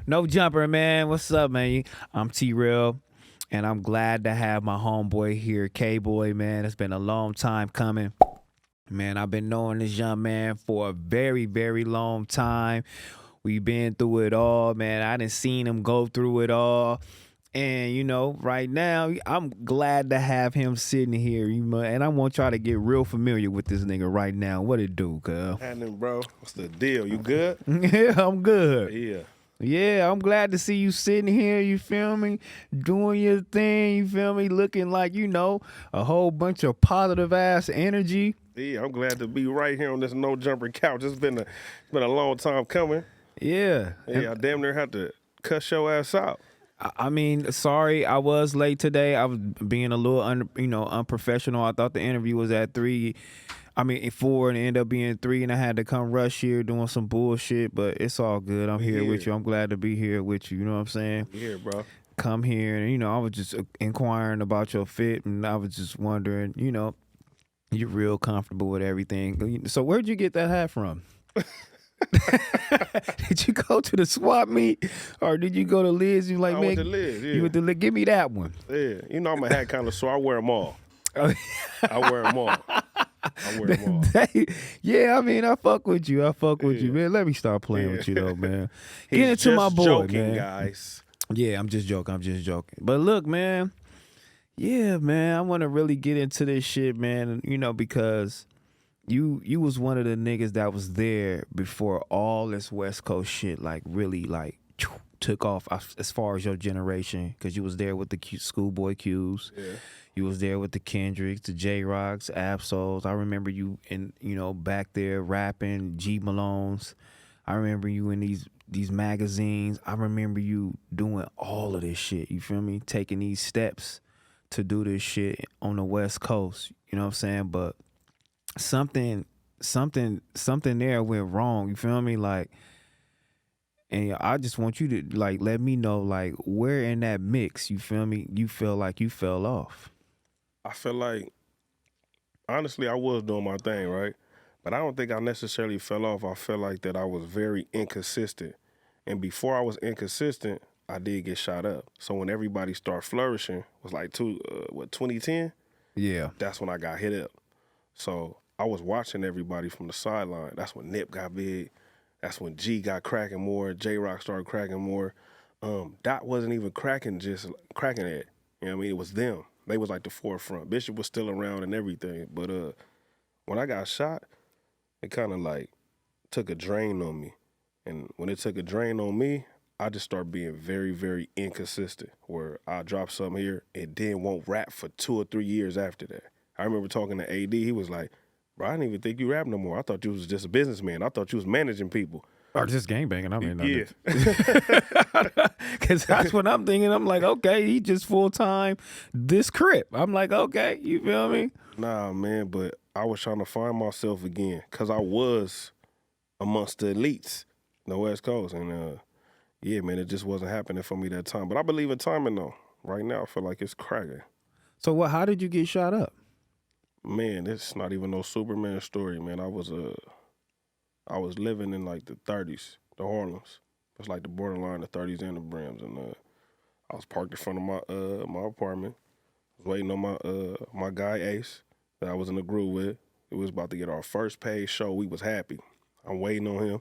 No jumper, man. What's up, man? I'm T-Rell, and I'm glad to have my homeboy here, Kboy, man. It's been a long time coming. Man, I've been knowing this young man for a very, very long time. We've been through it all, man. I done seen him go through it all. And right now, I'm glad to have him sitting here. And I want y'all to get real familiar with this nigga right now. What it do, cuz? Happening, bro. What's the deal? You good? Yeah, I'm good. Yeah. Yeah, I'm glad to see you sitting here, you feel me, doing your thing, you feel me, looking like, a whole bunch of positive ass energy. Yeah, I'm glad to be right here on this no jumper couch. It's been a long time coming. Yeah. Yeah, I damn near had to cuss your ass out. I mean, sorry, I was late today. I was being a little, unprofessional. I thought the interview was at 4, and it ended up being 3, and I had to come rush here doing some bullshit, but it's all good. I'm here with you. I'm glad to be here with you. You know what I'm saying? Yeah, bro. Come here, and, I was just inquiring about your fit, and I was just wondering, you're real comfortable with everything. So where'd you get that hat from? Did you go to the swap meet, or did you go to Liz? You like, I man, went to Liz, yeah. You went to Liz. Give me that one. Yeah, I'm a hat kind of so I wear them all. I wear them all. I wear them all. Yeah, I mean, I fuck with you. I fuck with you, man. Let me start playing with you though, man. He's Get into my boy, joking, man. Guys. Yeah, I'm just joking. But look, man. Yeah, man. I want to really get into this shit, man. Because you was one of the niggas that was there before all this West Coast shit really took off as far as your generation, because you was there with the Schoolboy Q's. Yeah. You was there with the Kendricks, the J-Rocks, Absols. I remember you back there rapping G Malones. I remember you in these magazines. I remember you doing all of this shit. You feel me? Taking these steps to do this shit on the West Coast. You know what I'm saying? But something there went wrong. You feel me? And I just want you to let me know where in that mix, you feel me, you feel like you fell off. I feel like, honestly, I was doing my thing, right? But I don't think I necessarily fell off. I feel like that I was very inconsistent. And before I was inconsistent, I did get shot up. So when everybody started flourishing, was 2010? Yeah. That's when I got hit up. So I was watching everybody from the sideline. That's when Nip got big. That's when G got cracking more. J-Rock started cracking more. Dot wasn't even cracking it. You know what I mean? It was them. They was like the forefront. Bishop was still around and everything. But when I got shot, it kind of took a drain on me. And when it took a drain on me, I just started being very, very inconsistent, where I drop something here and then won't rap for 2 or 3 years after that. I remember talking to AD. He was like, bro, I didn't even think you rap no more. I thought you was just a businessman. I thought you was managing people. Or just gangbanging. I mean, yeah. Because that's what I'm thinking. I'm like, okay, he just full-time this crip. I'm like, okay, you feel me? Nah, man, but I was trying to find myself again, because I was amongst the elites in the West Coast. And, yeah, man, it just wasn't happening for me that time. But I believe in timing, though. Right now, I feel like it's cracking. So how did you get shot up? Man, it's not even no Superman story, man. I was living in the 30s, the Harlems. It's the borderline, the 30s and the Brims. And I was parked in front of my apartment. Was waiting on my guy Ace that I was in a groove with. We was about to get our first paid show. We was happy. I'm waiting on him.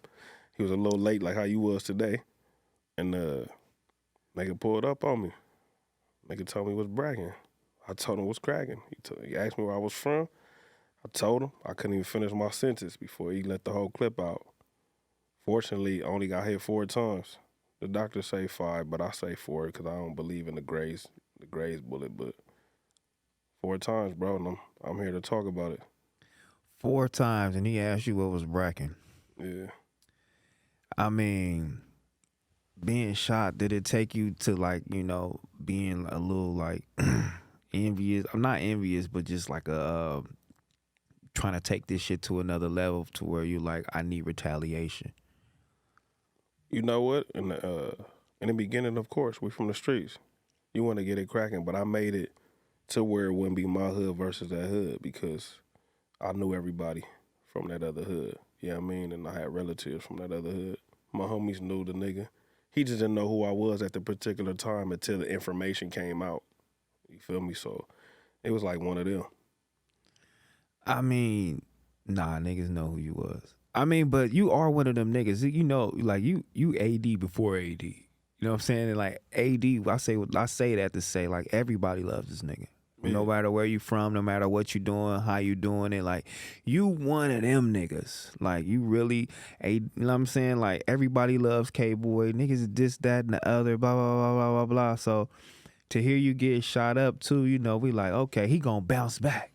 He was a little late, like how you was today. And nigga pulled up on me. Nigga told me what's bragging. I told him what's cracking. He asked me where I was from. I told him. I couldn't even finish my sentence before he let the whole clip out. Fortunately, I only got hit 4 times. The doctors say 5, but I say 4 because I don't believe in the Grays bullet. But 4 times, bro, and I'm here to talk about it. 4 times, and he asked you what was bracking. Yeah. I mean, being shot, did it take you to being a little envious? I'm not envious, but just trying to take this shit to another level to where you I need retaliation. You know what? In the beginning, of course, we from the streets. You want to get it cracking, but I made it to where it wouldn't be my hood versus that hood, because I knew everybody from that other hood. You know what I mean? And I had relatives from that other hood. My homies knew the nigga. He just didn't know who I was at the particular time until the information came out. You feel me? So it was like one of them. I mean, nah, niggas know who you was. I mean, but you are one of them niggas. You know, like you AD before AD. You know what I'm saying? And like AD, I say that to say like everybody loves this nigga. Yeah. No matter where you from, no matter what you doing, how you doing it, like you one of them niggas. Like you really, you know what I'm saying? Like everybody loves Kboy. Niggas is this, that, and the other, blah, blah, blah, blah, blah, blah. So to hear you get shot up too, you know, we like, okay, he gonna bounce back.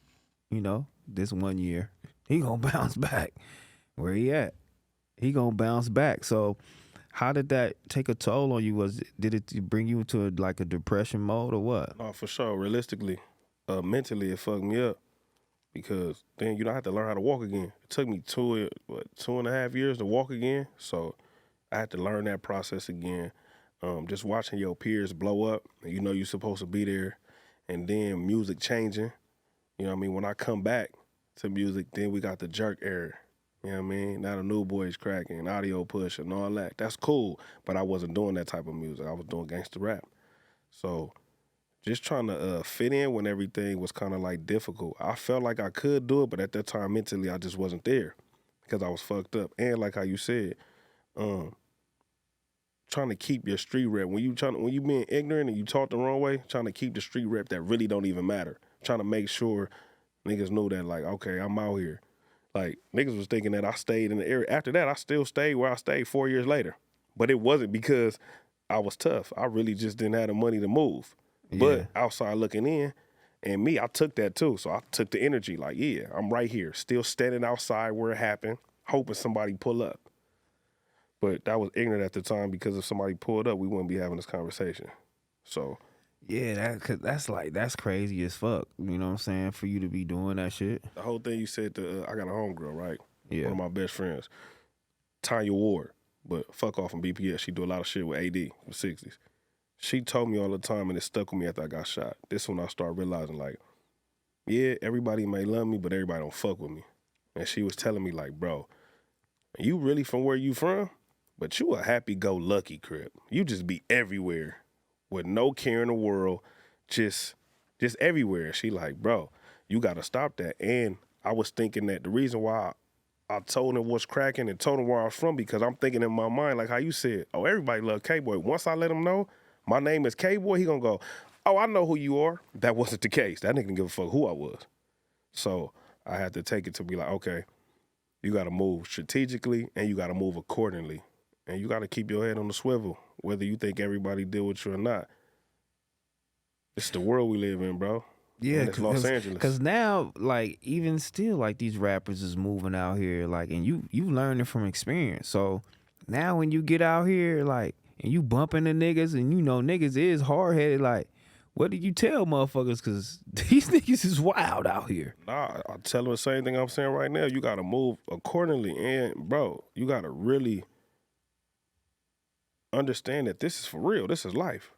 You know, this 1 year, he gonna bounce back. Where he at? He gonna bounce back. So how did that take a toll on you? Did it bring you into like a depression mode or what? No, for sure. Realistically, mentally, it fucked me up because then I had to learn how to walk again. It took me 2.5 years to walk again, so I had to learn that process again. Just watching your peers blow up, and you know you're supposed to be there, and then music changing. You know what I mean? When I come back to music, then we got the jerk era. You know what I mean? Now the new boys cracking, audio push and all that. That's cool, but I wasn't doing that type of music. I was doing gangster rap. So just trying to fit in when everything was kind of like difficult. I felt like I could do it, but at that time mentally I just wasn't there because I was fucked up. And like how you said, trying to keep your street rep. When you being ignorant and you talk the wrong way, trying to keep the street rep that really don't even matter. Trying to make sure niggas know that like, okay, I'm out here. Like niggas was thinking that I stayed in the area. After that, I still stayed where I stayed 4 years later. But it wasn't because I was tough. I really just didn't have the money to move. Yeah. But outside looking in, and me, I took that too. So I took the energy like, yeah, I'm right here, still standing outside where it happened, hoping somebody pull up. But that was ignorant at the time because if somebody pulled up, we wouldn't be having this conversation. So yeah, that's crazy as fuck. You know what I'm saying? For you to be doing that shit. the whole thing you said to, I got a homegirl, right? Yeah. One of my best friends, Tanya Ward, but fuck off from BPS. She do a lot of shit with AD in the 60s. She told me all the time, and it stuck with me after I got shot. This is when I started realizing, like, yeah, everybody may love me, but everybody don't fuck with me. And she was telling me, like, bro, you really from where you from? But you a happy-go-lucky crip. You just be everywhere with no care in the world, just everywhere. She like, bro, you got to stop that. And I was thinking that the reason why I told him what's cracking and told him where I was from because I'm thinking in my mind, like how you said, oh, everybody love Kboy. Once I let him know my name is Kboy, he gonna go, oh, I know who you are. That wasn't the case. That nigga didn't give a fuck who I was. So I had to take it to be like, okay, you got to move strategically and you got to move accordingly. And you got to keep your head on the swivel, whether you think everybody deal with you or not. It's the world we live in, bro. Yeah, and it's Los Angeles. Because now, like, even still, like, these rappers is moving out here, like, and you learning from experience. So now when you get out here, like, and you bumping the niggas, and you know niggas is hard-headed, like, what do you tell motherfuckers? Because these niggas is wild out here. Nah, I tell them the same thing I'm saying right now. You got to move accordingly. And, bro, you got to really understand that this is for real. This is life.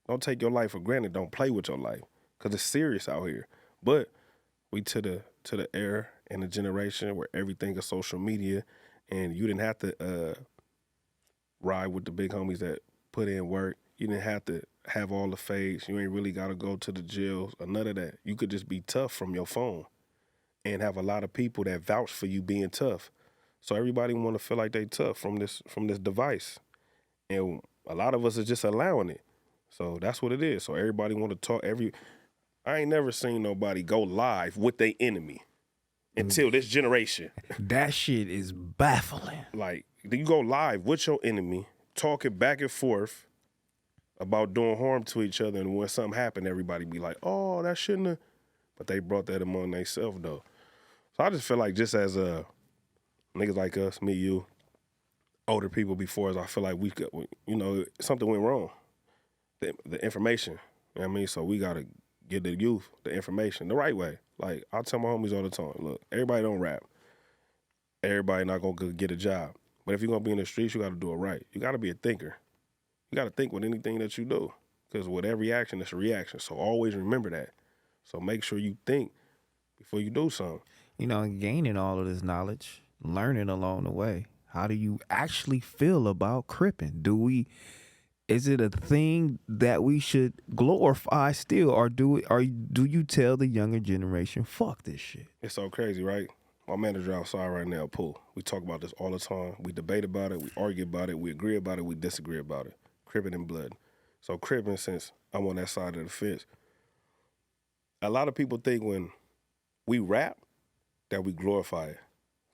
Don't take your life for granted. Don't play with your life because it's serious out here. But we to the era and the generation where everything is social media, and you didn't have to ride with the big homies that put in work. You didn't have to have all the fades. You ain't really got to go to the jails or none of that. You could just be tough from your phone and have a lot of people that vouch for you being tough. So everybody want to feel like they tough from this device. And a lot of us are just allowing it. So that's what it is. So everybody want to talk I ain't never seen nobody go live with their enemy until this generation. That shit is baffling. Like, you go live with your enemy, talking back and forth about doing harm to each other, and when something happened, everybody be like, oh, that shouldn't have. But they brought that among themselves, though. So I just feel like just as niggas like us, me, you, older people before us, I feel like we could, you know, something went wrong. The information, you know what I mean? So we got to give the youth the information the right way. Like, I tell my homies all the time, look, everybody don't rap. Everybody not going to get a job. But if you're going to be in the streets, you got to do it right. You got to be a thinker. You got to think with anything that you do because with every action, it's a reaction. So always remember that. So make sure you think before you do something. You know, gaining all of this knowledge, learning along the way. How do you actually feel about cripping? Do we is it a thing that we should glorify still, or do you tell the younger generation, fuck this shit? It's so crazy, right? My manager outside right now, Pooh. We talk about this all the time. We debate about it. We argue about it. We agree about it. We disagree about it. Cribbing and blood. So cribbing, since I'm on that side of the fence, a lot of people think when we rap that we glorify it.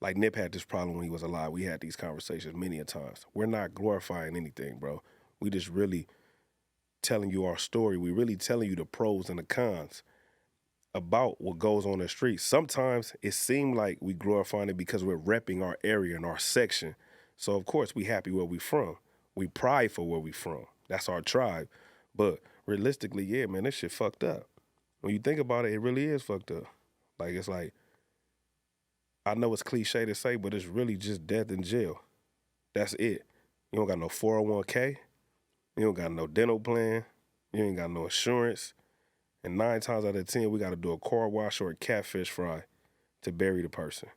Like Nip had this problem when he was alive. We had these conversations many a times. We're not glorifying anything, bro. We just really telling you our story. We really telling you the pros and the cons about what goes on the street. Sometimes it seems like we glorifying it because we're repping our area and our section. So of course we happy where we from. We pride for where we from. That's our tribe. But realistically, yeah, man, this shit fucked up. When you think about it, it really is fucked up. Like, it's like, I know it's cliche to say, but it's really just death in jail. That's it. You don't got no 401k. You don't got no dental plan. You ain't got no insurance. And 9 times out of 10, we got to do a car wash or a catfish fry to bury the person.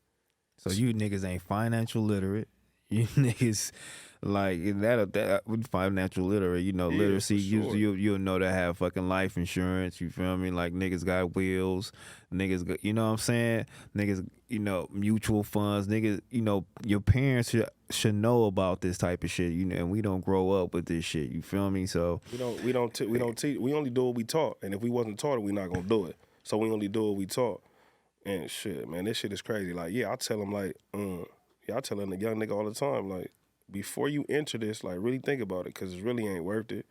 So you niggas ain't financial literate. You niggas like that financial literate. You know, Yeah, literacy. for sure. You'll know to have fucking life insurance. You feel me? Like niggas got wills. Niggas, you know what I'm saying? Niggas, you know, mutual funds. Niggas, you know, your parents should know about this type of shit. You know, and we don't grow up with this shit. You feel me? So we don't teach. We only do what we taught. And if we wasn't taught it, we not gonna do it. So we only do what we taught. And shit, man, this shit is crazy. Like, yeah, I tell them like, I tell them the young nigga all the time, like, before you enter this, like, really think about it, because it really ain't worth it.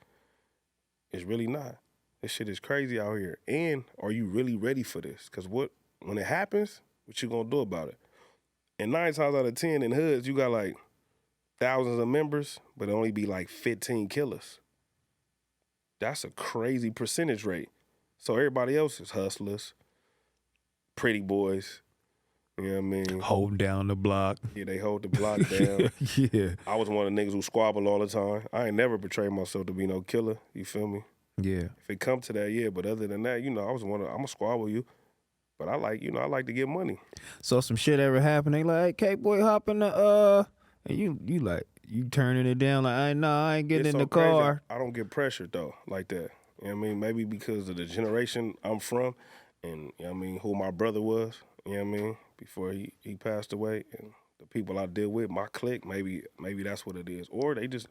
It's really not. This shit is crazy out here. And are you really ready for this? Because when it happens, what you gonna do about it? And 9 times out of 10 in hoods, you got like thousands of members, but it only be like 15 killers. That's a crazy percentage rate. So everybody else is hustlers, pretty boys. You know what I mean? holding down the block. Yeah, they hold the block down. Yeah. I was one of the niggas who squabble all the time. I ain't never portrayed myself to be no killer. You feel me? Yeah. If it come to that, yeah. But other than that, you know, I'm a squabble you. But I like to get money. So some shit ever happen? They like, hey, Kboy, hop in the and you like you turning it down like, I ain't getting It's in so the car. crazy. I don't get pressured though like that. You know what I mean? Maybe because of the generation I'm from, and you know what I mean, who my brother was. You know what I mean? Before he passed away, and the people I deal with, my clique, maybe that's what it is. Or they just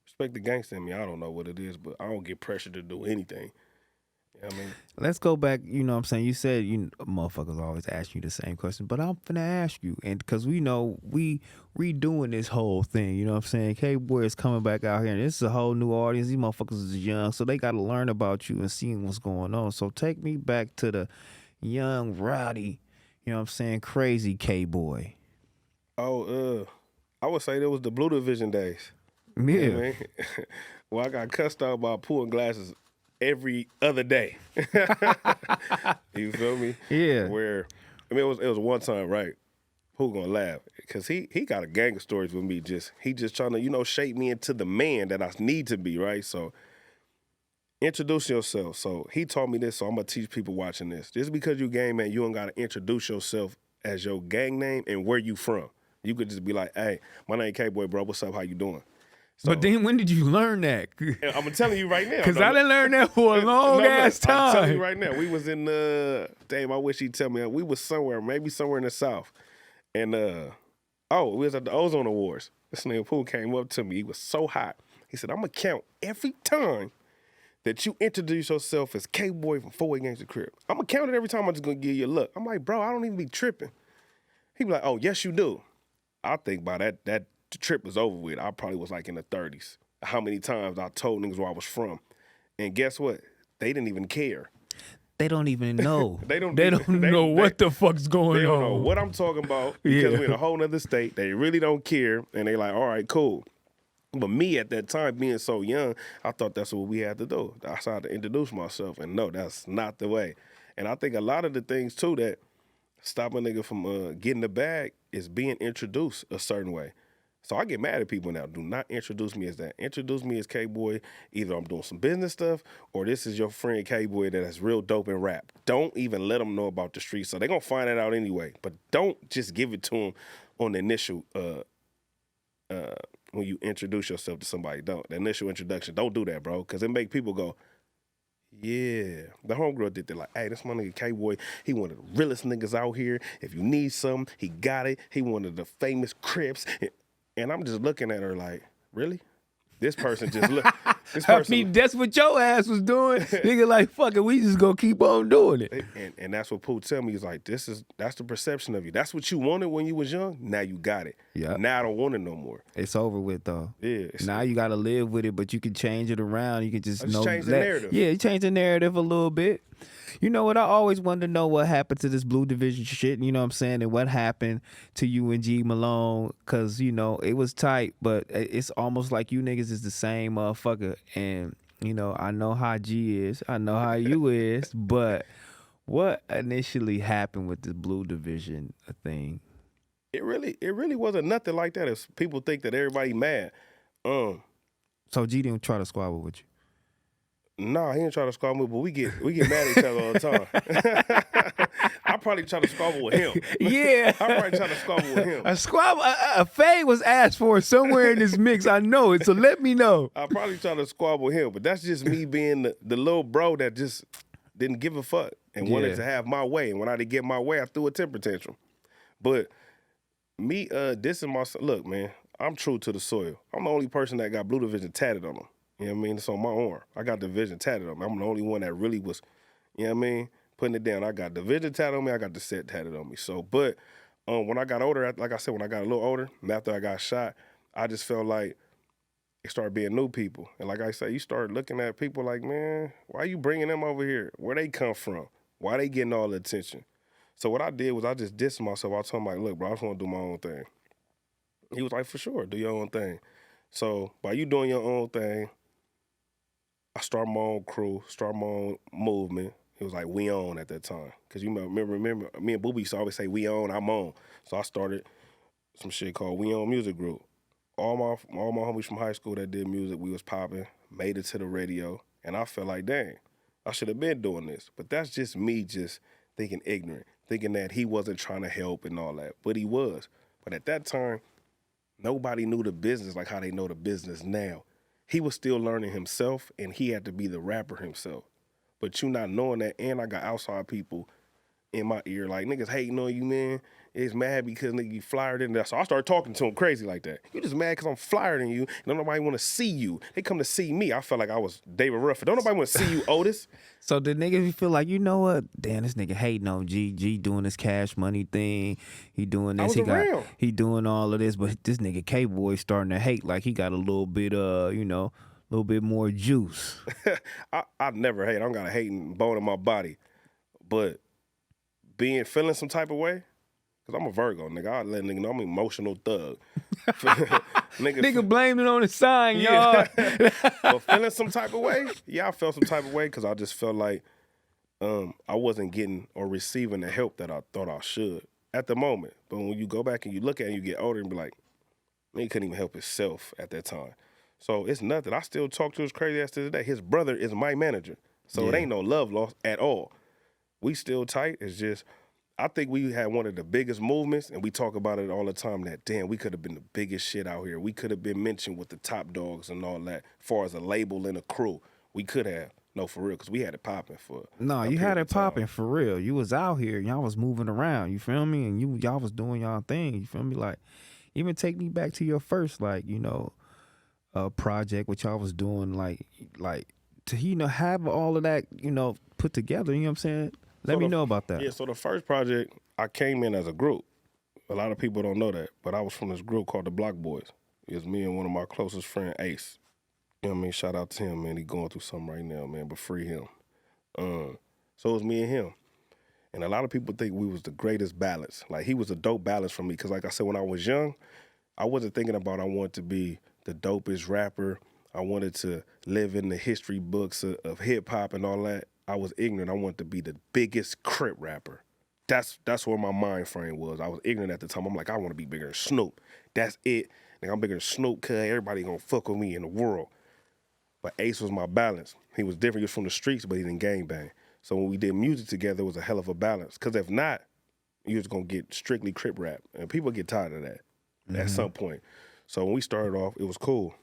respect the gangster in me. I don't know what it is, but I don't get pressured to do anything. You know what I mean? Let's go back, you know what I'm saying? You said motherfuckers always ask you the same question, but I'm finna ask you. And because we know we redoing this whole thing, you know what I'm saying? Kboy is coming back out here, and this is a whole new audience. These motherfuckers is young, so they got to learn about you and seeing what's going on. So take me back to the young, rowdy, you know what I'm saying, crazy Kboy. Oh, I would say that was the Blue Division days. Yeah. You know what I mean? Well, I got cussed out by pulling glasses every other day. You feel me? Yeah. Where, I mean, it was one time, right? Who gonna laugh? Because he got a gang of stories with me. He just trying to, shape me into the man that I need to be, right? So introduce yourself. So he taught me this, so I'm gonna teach people watching this. Just because you gang man, you don't gotta introduce yourself as your gang name and where you from. You could just be like, hey, my name Kboy, bro. What's up? How you doing? So, But then when did you learn that? I'm telling you right now. Because I didn't learn that for a long ass time. I'm telling you right now. We was in damn, I wish he'd tell me. We was somewhere, maybe somewhere in the South. And we was at the Ozone Awards. This nigga Pooh came up to me. He was so hot. He said, I'm gonna count every time that you introduce yourself as Kboy from 4 Games the Crib. I'm gonna count it every time. I'm just gonna give you a look. I'm like, bro, I don't even be tripping. He be like, oh, yes, you do. I think by that trip was over with. I probably was like in the 30s. How many times I told niggas where I was from. And guess what? They didn't even care. They don't even know. They don't know what the fuck's going They on. don't know what I'm talking about because we're in a whole nother state. They really don't care. And they like, all right, cool. But me at that time, being so young, I thought that's what we had to do. I started to introduce myself. And no, that's not the way. And I think a lot of the things, too, that stop a nigga from getting the bag is being introduced a certain way. So I get mad at people now. Do not introduce me as that. Introduce me as Kboy. Either I'm doing some business stuff or this is your friend Kboy that's real dope in rap. Don't even let them know about the streets. So they're going to find it out anyway. But don't just give it to them on the initial when you introduce yourself to somebody. Don't. The initial introduction, don't do that, bro, because it make people go, yeah. The homegirl did that, like, hey, this my nigga Kboy. He one of the realest niggas out here. If you need something, he got it. He one of the famous Crips. And I'm just looking at her like, really? This person just look. This person. I mean, that's what your ass was doing. Nigga, like, fuck it, we just gonna keep on doing it. And that's what Pooh tell me. He's like, that's the perception of you. That's what you wanted when you was young. Now you got it. Yeah. Now I don't want it no more. It's over with though. Yeah. Now you gotta live with it, but you can change it around. You can just change the narrative. Yeah, change the narrative a little bit. You know what? I always wanted to know what happened to this Blue Division shit. You know what I'm saying? And what happened to you and G Malone? Cause you know it was tight, but it's almost like you niggas is the same motherfucker. And you know I know how G is, I know how you is, but what initially happened with the Blue Division thing? It really wasn't nothing like that. As people think that everybody mad. So G didn't try to squabble with you? Nah, he didn't try to squabble, but we get mad at each other all the time. I probably try to squabble with him. Yeah, I probably try to squabble with him. A fade was asked for somewhere in this mix. I know it, so let me know. I probably try to squabble with him, but that's just me being the little bro that just didn't give a fuck and wanted to have my way. And when I didn't get my way, I threw a temper tantrum. But me dissing myself, look, man, I'm true to the soil. I'm the only person that got Blue Division tatted on him. You know what I mean? It's on my arm. I got Division tatted on me. I'm the only one that really was, you know what I mean, putting it down. I got Division tatted on me. I got the set tatted on me. So, but when I got older, like I said, when I got a little older, and after I got shot, I just felt like it started being new people. And like I said, you start looking at people like, man, why you bringing them over here? Where they come from? Why they getting all the attention? So what I did was I just dissed myself. I told him, like, look, bro, I just want to do my own thing. He was like, for sure, do your own thing. So by you doing your own thing, I start my own crew, start my own movement. It was like We On at that time. Because you remember, me and Booby used to always say, we on, I'm on. So I started some shit called We On Music Group. All my homies from high school that did music, we was popping, made it to the radio. And I felt like, dang, I should have been doing this. But that's just me just thinking ignorant, thinking that he wasn't trying to help and all that. But he was. But at that time, nobody knew the business like how they know the business now. He was still learning himself, and he had to be the rapper himself. But you not knowing that, and I got outside people in my ear like, niggas hating on you, man. It's mad because nigga you flyer than that. So I started talking to him crazy like that. You just mad because I'm flyer than you, and don't nobody want to see you. They come to see me. I felt like I was David Ruffin. Don't nobody want to see you, Otis. So the niggas feel like, you know what? Damn, this nigga hating on G. G doing this Cash Money thing. He doing this. He doing all of this, but this nigga Kboy starting to hate like he got a little bit, you know, a little bit more juice. I never hate. I don't got a hating bone in my body. But feeling some type of way, because I'm a Virgo, nigga. I let nigga know I'm an emotional thug. nigga blamed it on the sign, y'all. But feeling some type of way, yeah, I felt some type of way because I just felt like I wasn't getting or receiving the help that I thought I should at the moment. But when you go back and you look at it and you get older and be like, man, he couldn't even help himself at that time. So it's nothing. I still talk to his crazy ass to this day. His brother is my manager. So it ain't no love lost at all. We still tight. It's just, I think we had one of the biggest movements, and we talk about it all the time, that, damn, we could have been the biggest shit out here. We could have been mentioned with the top dogs and all that, as far as a label and a crew. We could have. No, for real, because we had it popping for No, you had it popping for real. You was out here. Y'all was moving around. You feel me? And y'all was doing y'all thing. You feel me? Like, even take me back to your first, like, you know, project, which y'all was doing, like to, you know, have all of that, you know, put together. You know what I'm saying? Let me know about that. Yeah, so the first project, I came in as a group. A lot of people don't know that, but I was from this group called the Block Boys. It was me and one of my closest friends, Ace. You know what I mean? Shout out to him, man. He going through something right now, man, but free him. So it was me and him. And a lot of people think we was the greatest balance. Like, he was a dope balance for me, because like I said, when I was young, I wasn't thinking about I wanted to be the dopest rapper. I wanted to live in the history books of hip-hop and all that. I was ignorant. I wanted to be the biggest Crip rapper. That's where my mind frame was. I was ignorant at the time. I'm like, I want to be bigger than Snoop. That's it. Like, I'm bigger than Snoop, cuz everybody gonna fuck with me in the world. But Ace was my balance. He was different. He was from the streets, but he didn't gangbang. So when we did music together, it was a hell of a balance. Because if not, you was going to get strictly Crip rap. And people get tired of that at some point. So when we started off, it was cool.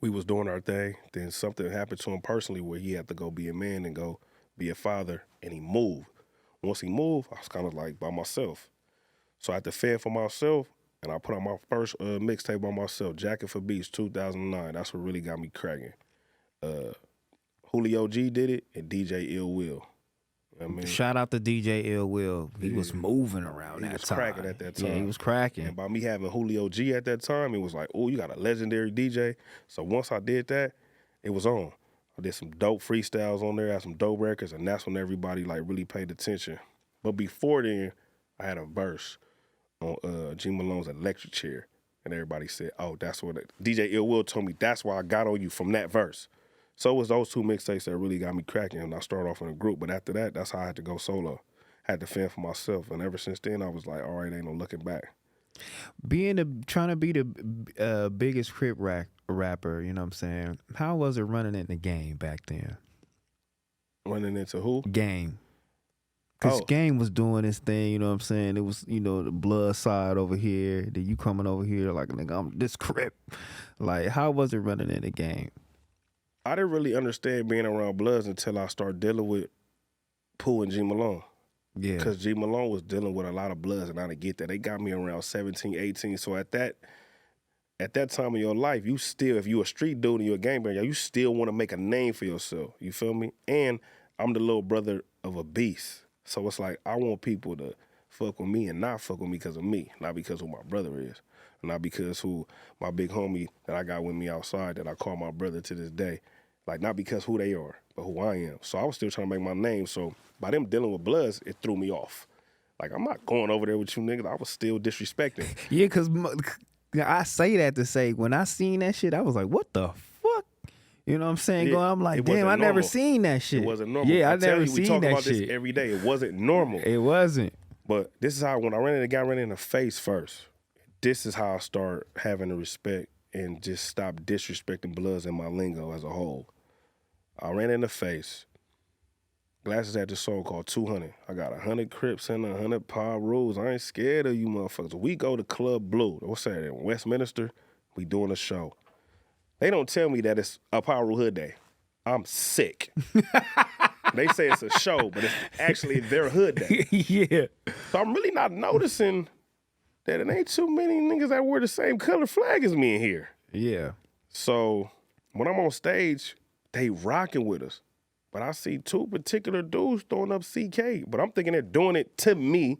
We was doing our thing. Then something happened to him personally where he had to go be a man and go be a father, and he moved. Once he moved, I was kind of like by myself. So I had to fend for myself, and I put on my first mixtape by myself, Jacket for Beats, 2009. That's what really got me cracking. Julio G did it, and DJ Ill Will. You know what I mean? Shout out to DJ Ill Will. He was moving around that time. He was cracking at that time. Yeah, he was cracking. And by me having Julio G at that time, it was like, oh, you got a legendary DJ. So once I did that, it was on. I did some dope freestyles on there, had some dope records, and that's when everybody like really paid attention. But before then, I had a verse on G Malone's Electric Chair, and everybody said, oh, that's what DJ Ill Will told me, that's why I got on you from that verse. So it was those two mixtapes that really got me cracking, and I started off in a group. But after that, that's how I had to go solo. I had to fend for myself, and ever since then, I was like, all right, ain't no looking back. Trying to be the biggest Crip rapper, you know what I'm saying? How was it running in the game back then? Running into who? Game. Because Game was doing this thing, you know what I'm saying? It was, the blood side over here. Then you coming over here like, nigga, I'm this Crip. Like, how was it running in the game? I didn't really understand being around Bloods until I started dealing with Pooh and G Malone. Yeah. Because G Malone was dealing with a lot of Bloods, and I didn't get that. They got me around 17, 18. So at that time in your life, you still, if you a street dude and you're a gangbanger, you still want to make a name for yourself. You feel me? And I'm the little brother of a beast. So it's like I want people to fuck with me and not fuck with me because of me, not because who my brother is. Not because who my big homie that I got with me outside that I call my brother to this day. Like, not because who they are, but who I am. So I was still trying to make my name. So by them dealing with Bloods, it threw me off. Like, I'm not going over there with you niggas. I was still disrespecting. Yeah, because I say that to say, when I seen that shit, I was like, what the fuck? You know what I'm saying? I'm like, damn, I never seen that shit. It wasn't normal. Yeah, I never seen that shit. We talk about this every day. It wasn't normal. It wasn't. But this is how, when I ran into the guy, ran in the face first. This is how I start having the respect and just stop disrespecting Bloods in my lingo as a whole. I ran in the face. Glasses had this song called 200. I got 100 Crips and 100 Power Rules. I ain't scared of you motherfuckers. We go to Club Blue. What's that, in Westminster? We doing a show. They don't tell me that it's a Power Rule Hood Day. I'm sick. They say it's a show, but it's actually their hood day. Yeah. So I'm really not noticing that it ain't too many niggas that wear the same color flag as me in here. Yeah. So when I'm on stage, they rocking with us. But I see two particular dudes throwing up CK, but I'm thinking they're doing it to me,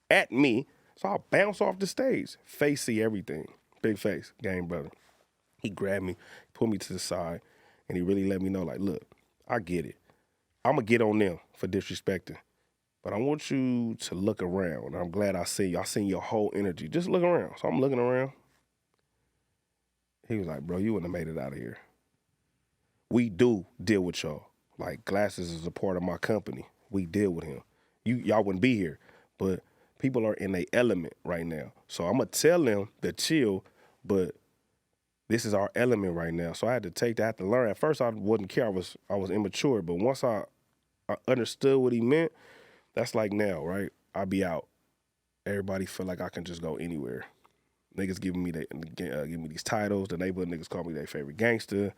at me. So I bounce off the stage. Face see everything. Big face, gang brother. He grabbed me, put me to the side, and he really let me know, like, look, I get it. I'm going to get on them for disrespecting. But I want you to look around. I'm glad I see you. I seen your whole energy. Just look around. So I'm looking around. He was like, bro, you wouldn't have made it out of here. We do deal with y'all. Like, Glasses is a part of my company. We deal with him. Y'all wouldn't be here. But people are in their element right now. So I'm going to tell them to chill, but this is our element right now. So I had to take that, I had to learn. At first, I wouldn't care. I was immature. But once I understood what he meant, that's like now, right? I be out. Everybody feel like I can just go anywhere. Niggas giving me give me these titles. The neighborhood niggas call me their favorite gangster.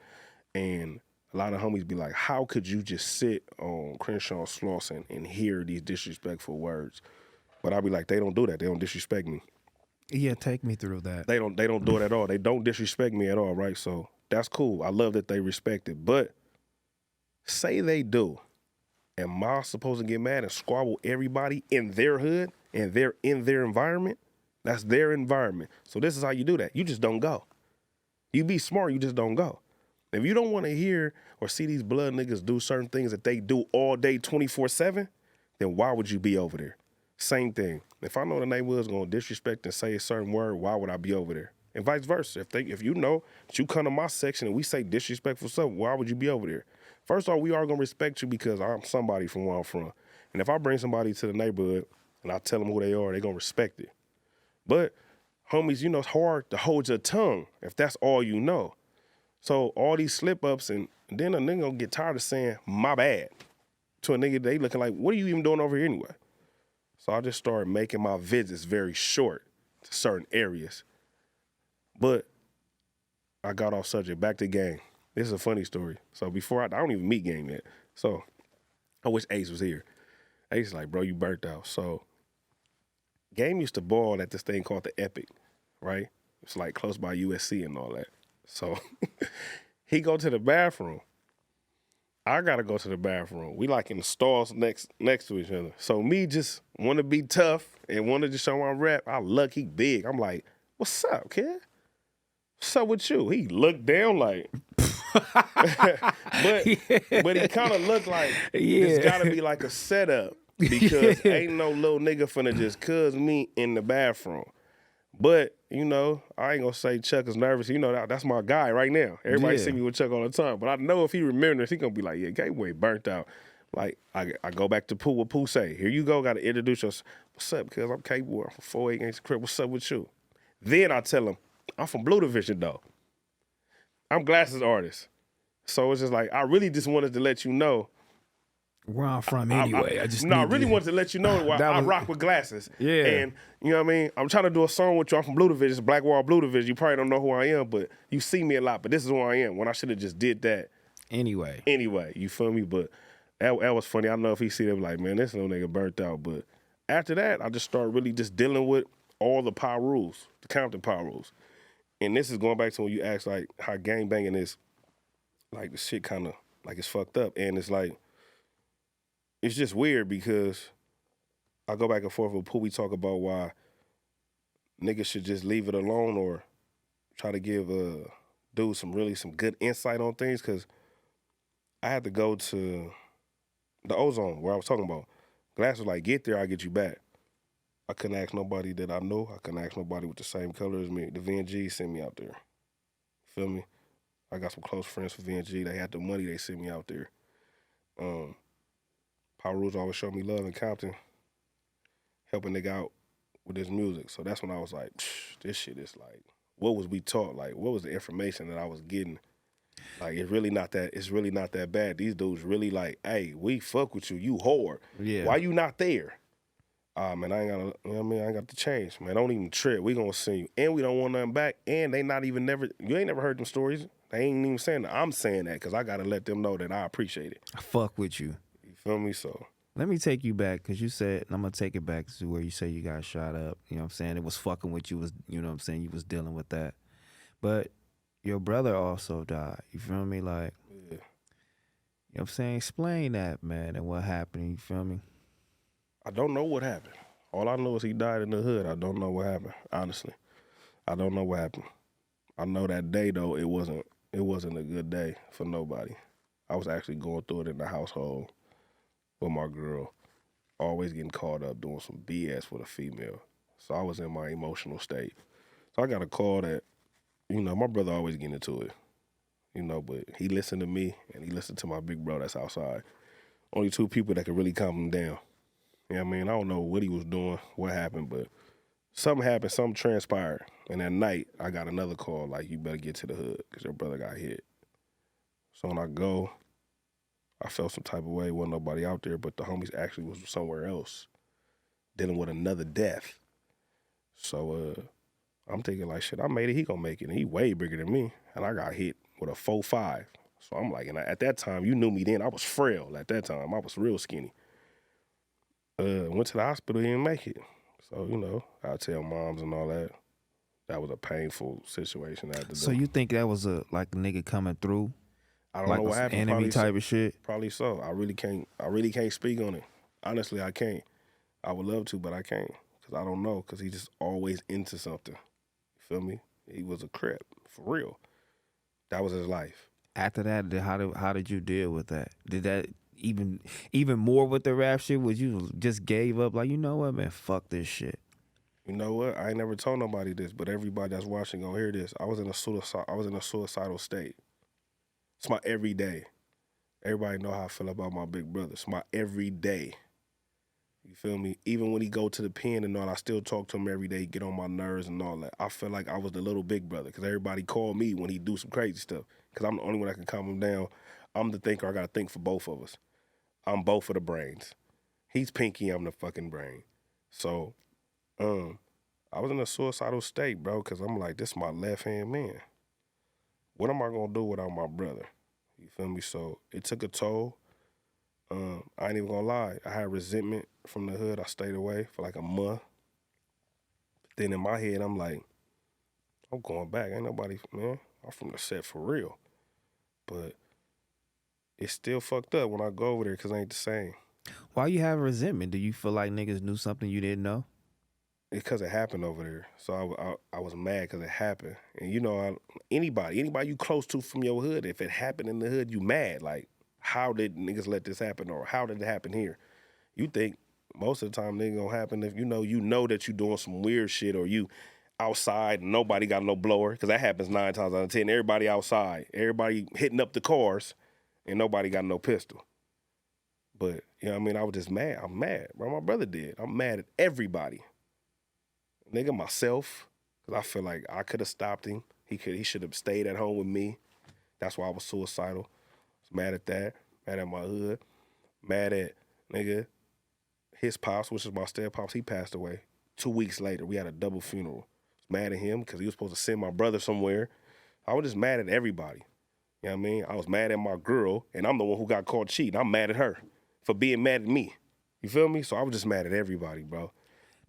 And a lot of homies be like, how could you just sit on Crenshaw Slauson and hear these disrespectful words? But I be like, they don't do that. They don't disrespect me. Yeah, take me through that. They don't do it at all. They don't disrespect me at all, right? So that's cool. I love that they respect it. But say they do. Am I supposed to get mad and squabble everybody in their hood and they're in their environment? That's their environment. So this is how you do that. You just don't go. You be smart, you just don't go. If you don't want to hear or see these blood niggas do certain things that they do all day 24/7, then why would you be over there? Same thing. If I know the neighborhood's going to disrespect and say a certain word, why would I be over there? And vice versa. If you know that you come to my section and we say disrespectful stuff, why would you be over there? First off, we are going to respect you because I'm somebody from where I'm from. And if I bring somebody to the neighborhood and I tell them who they are, they're going to respect it. But, homies, it's hard to hold your tongue if that's all you know. So all these slip-ups and then a nigga gonna get tired of saying, my bad, to a nigga they looking like, what are you even doing over here anyway? So I just started making my visits very short to certain areas. But I got off subject. Back to Game. This is a funny story. So before I don't even meet Game yet. So I wish Ace was here. Ace is like, bro, you burnt out. So Game used to ball at this thing called the Epic, right? It's like close by USC and all that. So he go to the bathroom. I gotta go to the bathroom. We like in the stalls next to each other. So me just want to be tough and wanted to show my rep. I look, he big. I'm like, what's up, kid? What's up with you? He looked down like, but he kind of looked like it's gotta be like a setup because ain't no little nigga finna just cuz me in the bathroom. But, you know, I ain't gonna say Chuck is nervous. You know, that's my guy right now. Everybody see me with Chuck all the time. But I know if he remembers, he gonna be like, yeah, Kboy burnt out. Like, I go back to Pooh, what Pooh say. Here you go, gotta introduce yourself. What's up, cuz? I'm Kboy. I'm from 48 Gangsta Crib. What's up with you? Then I tell him, I'm from Blue Division, though. I'm Glasses artist. So it's just like, I really just wanted to let you know where I'm from anyway. I really wanted to let you know why I rock with Glasses. Yeah. And you know what I mean? I'm trying to do a song with you. I'm from Blue Division, it's Black Wall Blue Division. You probably don't know who I am, but you see me a lot. But this is who I am. When I should have just did that. Anyway, you feel me? But that was funny. I know if he see them like, man, this little nigga burnt out. But after that, I just started really just dealing with all the power rules, the Compton power rules. And this is going back to when you asked like how gang banging is, like the shit kind of like it's fucked up. And it's like, it's just weird because I go back and forth with Pooh. We talk about why niggas should just leave it alone or try to give dude some good insight on things. Because I had to go to the Ozone where I was talking about. Glass was like, get there, I'll get you back. I couldn't ask nobody that I know. I couldn't ask nobody with the same color as me. The VNG sent me out there. Feel me? I got some close friends for VNG. They had the money, they sent me out there. Power Rules always showed me love in Compton, helping nigga out with his music. So that's when I was like, this shit is like, what was we taught? Like, what was the information that I was getting? Like, it's really not that bad. These dudes really like, hey, we fuck with you. You whore. Yeah. Why you not there? Man, I ain't got, you know what I mean? I ain't got to change. Man, don't even trip. We gonna send you. And we don't want nothing back. And they not even you ain't never heard them stories. They ain't even saying that. I'm saying that because I got to let them know that I appreciate it. I fuck with you. You feel me? So let me take you back because you said, and I'm going to take it back to where you say you got shot up. You know what I'm saying? It was fucking with you. Was, you know what I'm saying? You was dealing with that. But your brother also died. You feel me? Like, yeah. You know what I'm saying? Explain that, man, and what happened. You feel me? I don't know what happened. All I know is he died in the hood. I don't know what happened, honestly. I don't know what happened. I know that day, though, it wasn't a good day for nobody. I was actually going through it in the household with my girl, always getting caught up doing some BS with a female. So I was in my emotional state. So I got a call that, you know, my brother always getting into it, you know, but he listened to me and he listened to my big bro that's outside. Only two people that could really calm him down. You know what I mean? I don't know what he was doing, what happened, but something happened, something transpired. And that night, I got another call, like, you better get to the hood because your brother got hit. So when I go, I felt some type of way. Wasn't nobody out there, but the homies actually was somewhere else dealing with another death. So I'm thinking like, shit, I made it, he gonna make it. And he way bigger than me. And I got hit with a 4.5. So I'm like, and at that time, you knew me then, I was frail at that time. I was real skinny. Went to the hospital, he didn't make it. So, you know, I tell moms and all that. That was a painful situation. So you think that was a nigga coming through? I don't know what happened. Enemy probably type of shit? Probably so. I really can't speak on it. Honestly, I can't. I would love to, but I can't. Because I don't know. Because he just always into something. You feel me? He was a Crip. For real. That was his life. After that, how did you deal with that? Did that even more with the rap shit? Was you just gave up? Like, you know what, man? Fuck this shit. You know what? I ain't never told nobody this, but everybody that's watching gonna hear this. I was in a suicidal state. It's my everyday. Everybody know how I feel about my big brother. It's my everyday. You feel me? Even when he go to the pen and all, I still talk to him every day, get on my nerves and all that. I feel like I was the little big brother because everybody called me when he do some crazy stuff because I'm the only one that can calm him down. I'm the thinker. I got to think for both of us. I'm both of the brains. He's pinky, I'm the fucking brain. So I was in a suicidal state, bro, because I'm like, this is my left-hand man. What am I going to do without my brother? You feel me? So it took a toll. I ain't even going to lie. I had resentment from the hood. I stayed away for like a month. Then in my head, I'm like, I'm going back. Ain't nobody, man. I'm from the set for real. But it's still fucked up when I go over there because it ain't the same. Why you have resentment? Do you feel like niggas knew something you didn't know? It's because it happened over there. So I was mad because it happened. And you know, anybody you close to from your hood, if it happened in the hood, you mad. Like, how did niggas let this happen? Or how did it happen here? You think most of the time nigga gonna happen if you know that you doing some weird shit or you outside and nobody got no blower. Because that happens 9 times out of 10. Everybody outside. Everybody hitting up the cars and nobody got no pistol. But, you know what I mean? I was just mad. I'm mad, bro. My brother did. I'm mad at everybody. Nigga, myself, because I feel like I could have stopped him. He should have stayed at home with me. That's why I was suicidal. I was mad at that. Mad at my hood. Mad at, nigga, his pops, which is my step pops, he passed away. 2 weeks later, we had a double funeral. I was mad at him because he was supposed to send my brother somewhere. I was just mad at everybody. You know what I mean? I was mad at my girl, and I'm the one who got caught cheating. I'm mad at her for being mad at me. You feel me? So I was just mad at everybody, bro.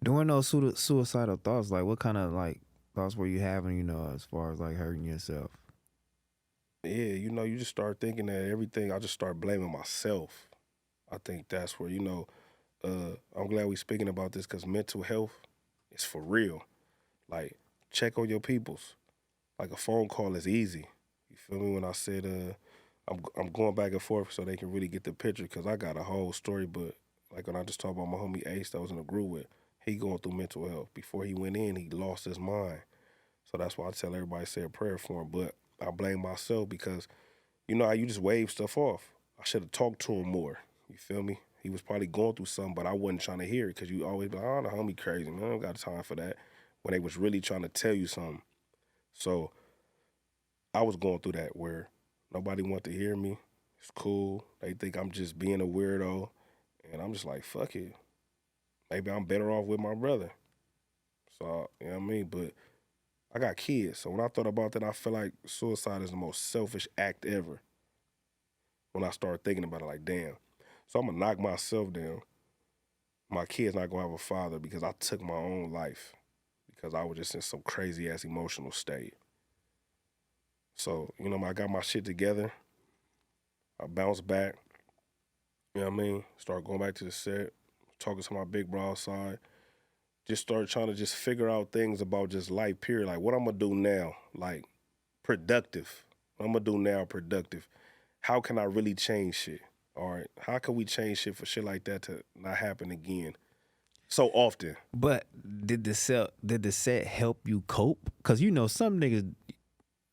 During those suicidal thoughts, like what kind of like thoughts were you having, you know, as far as like hurting yourself? Yeah, you know, you just start thinking that everything, I just start blaming myself. I think that's where, you know, I'm glad we speaking about this because mental health is for real. Like, check on your peoples. Like, a phone call is easy. You feel me? When I said I'm going back and forth so they can really get the picture because I got a whole story, but like when I just talked about my homie Ace that I was in a group with, he going through mental health. Before he went in, he lost his mind. So that's why I tell everybody to say a prayer for him. But I blame myself because, you know how you just wave stuff off. I should have talked to him more. You feel me? He was probably going through something, but I wasn't trying to hear it because you always be like, oh, the homie crazy, man. I don't got time for that. When they was really trying to tell you something. So I was going through that where nobody wanted to hear me. It's cool. They think I'm just being a weirdo. And I'm just like, fuck it. Maybe I'm better off with my brother. So, you know what I mean? But I got kids. So when I thought about that, I feel like suicide is the most selfish act ever. When I started thinking about it, like, damn. So I'm going to knock myself down. My kid's not going to have a father because I took my own life because I was just in some crazy-ass emotional state. So, you know, I got my shit together. I bounced back. You know what I mean? Started going back to the set, talking to my big bro outside. Just started trying to just figure out things about just life, period. Like, what I'm going to do now? Like, productive. What I'm going to do now, productive. How can I really change shit? All right. How can we change shit for shit like that to not happen again so often? But did the set help you cope? Cause you know some niggas,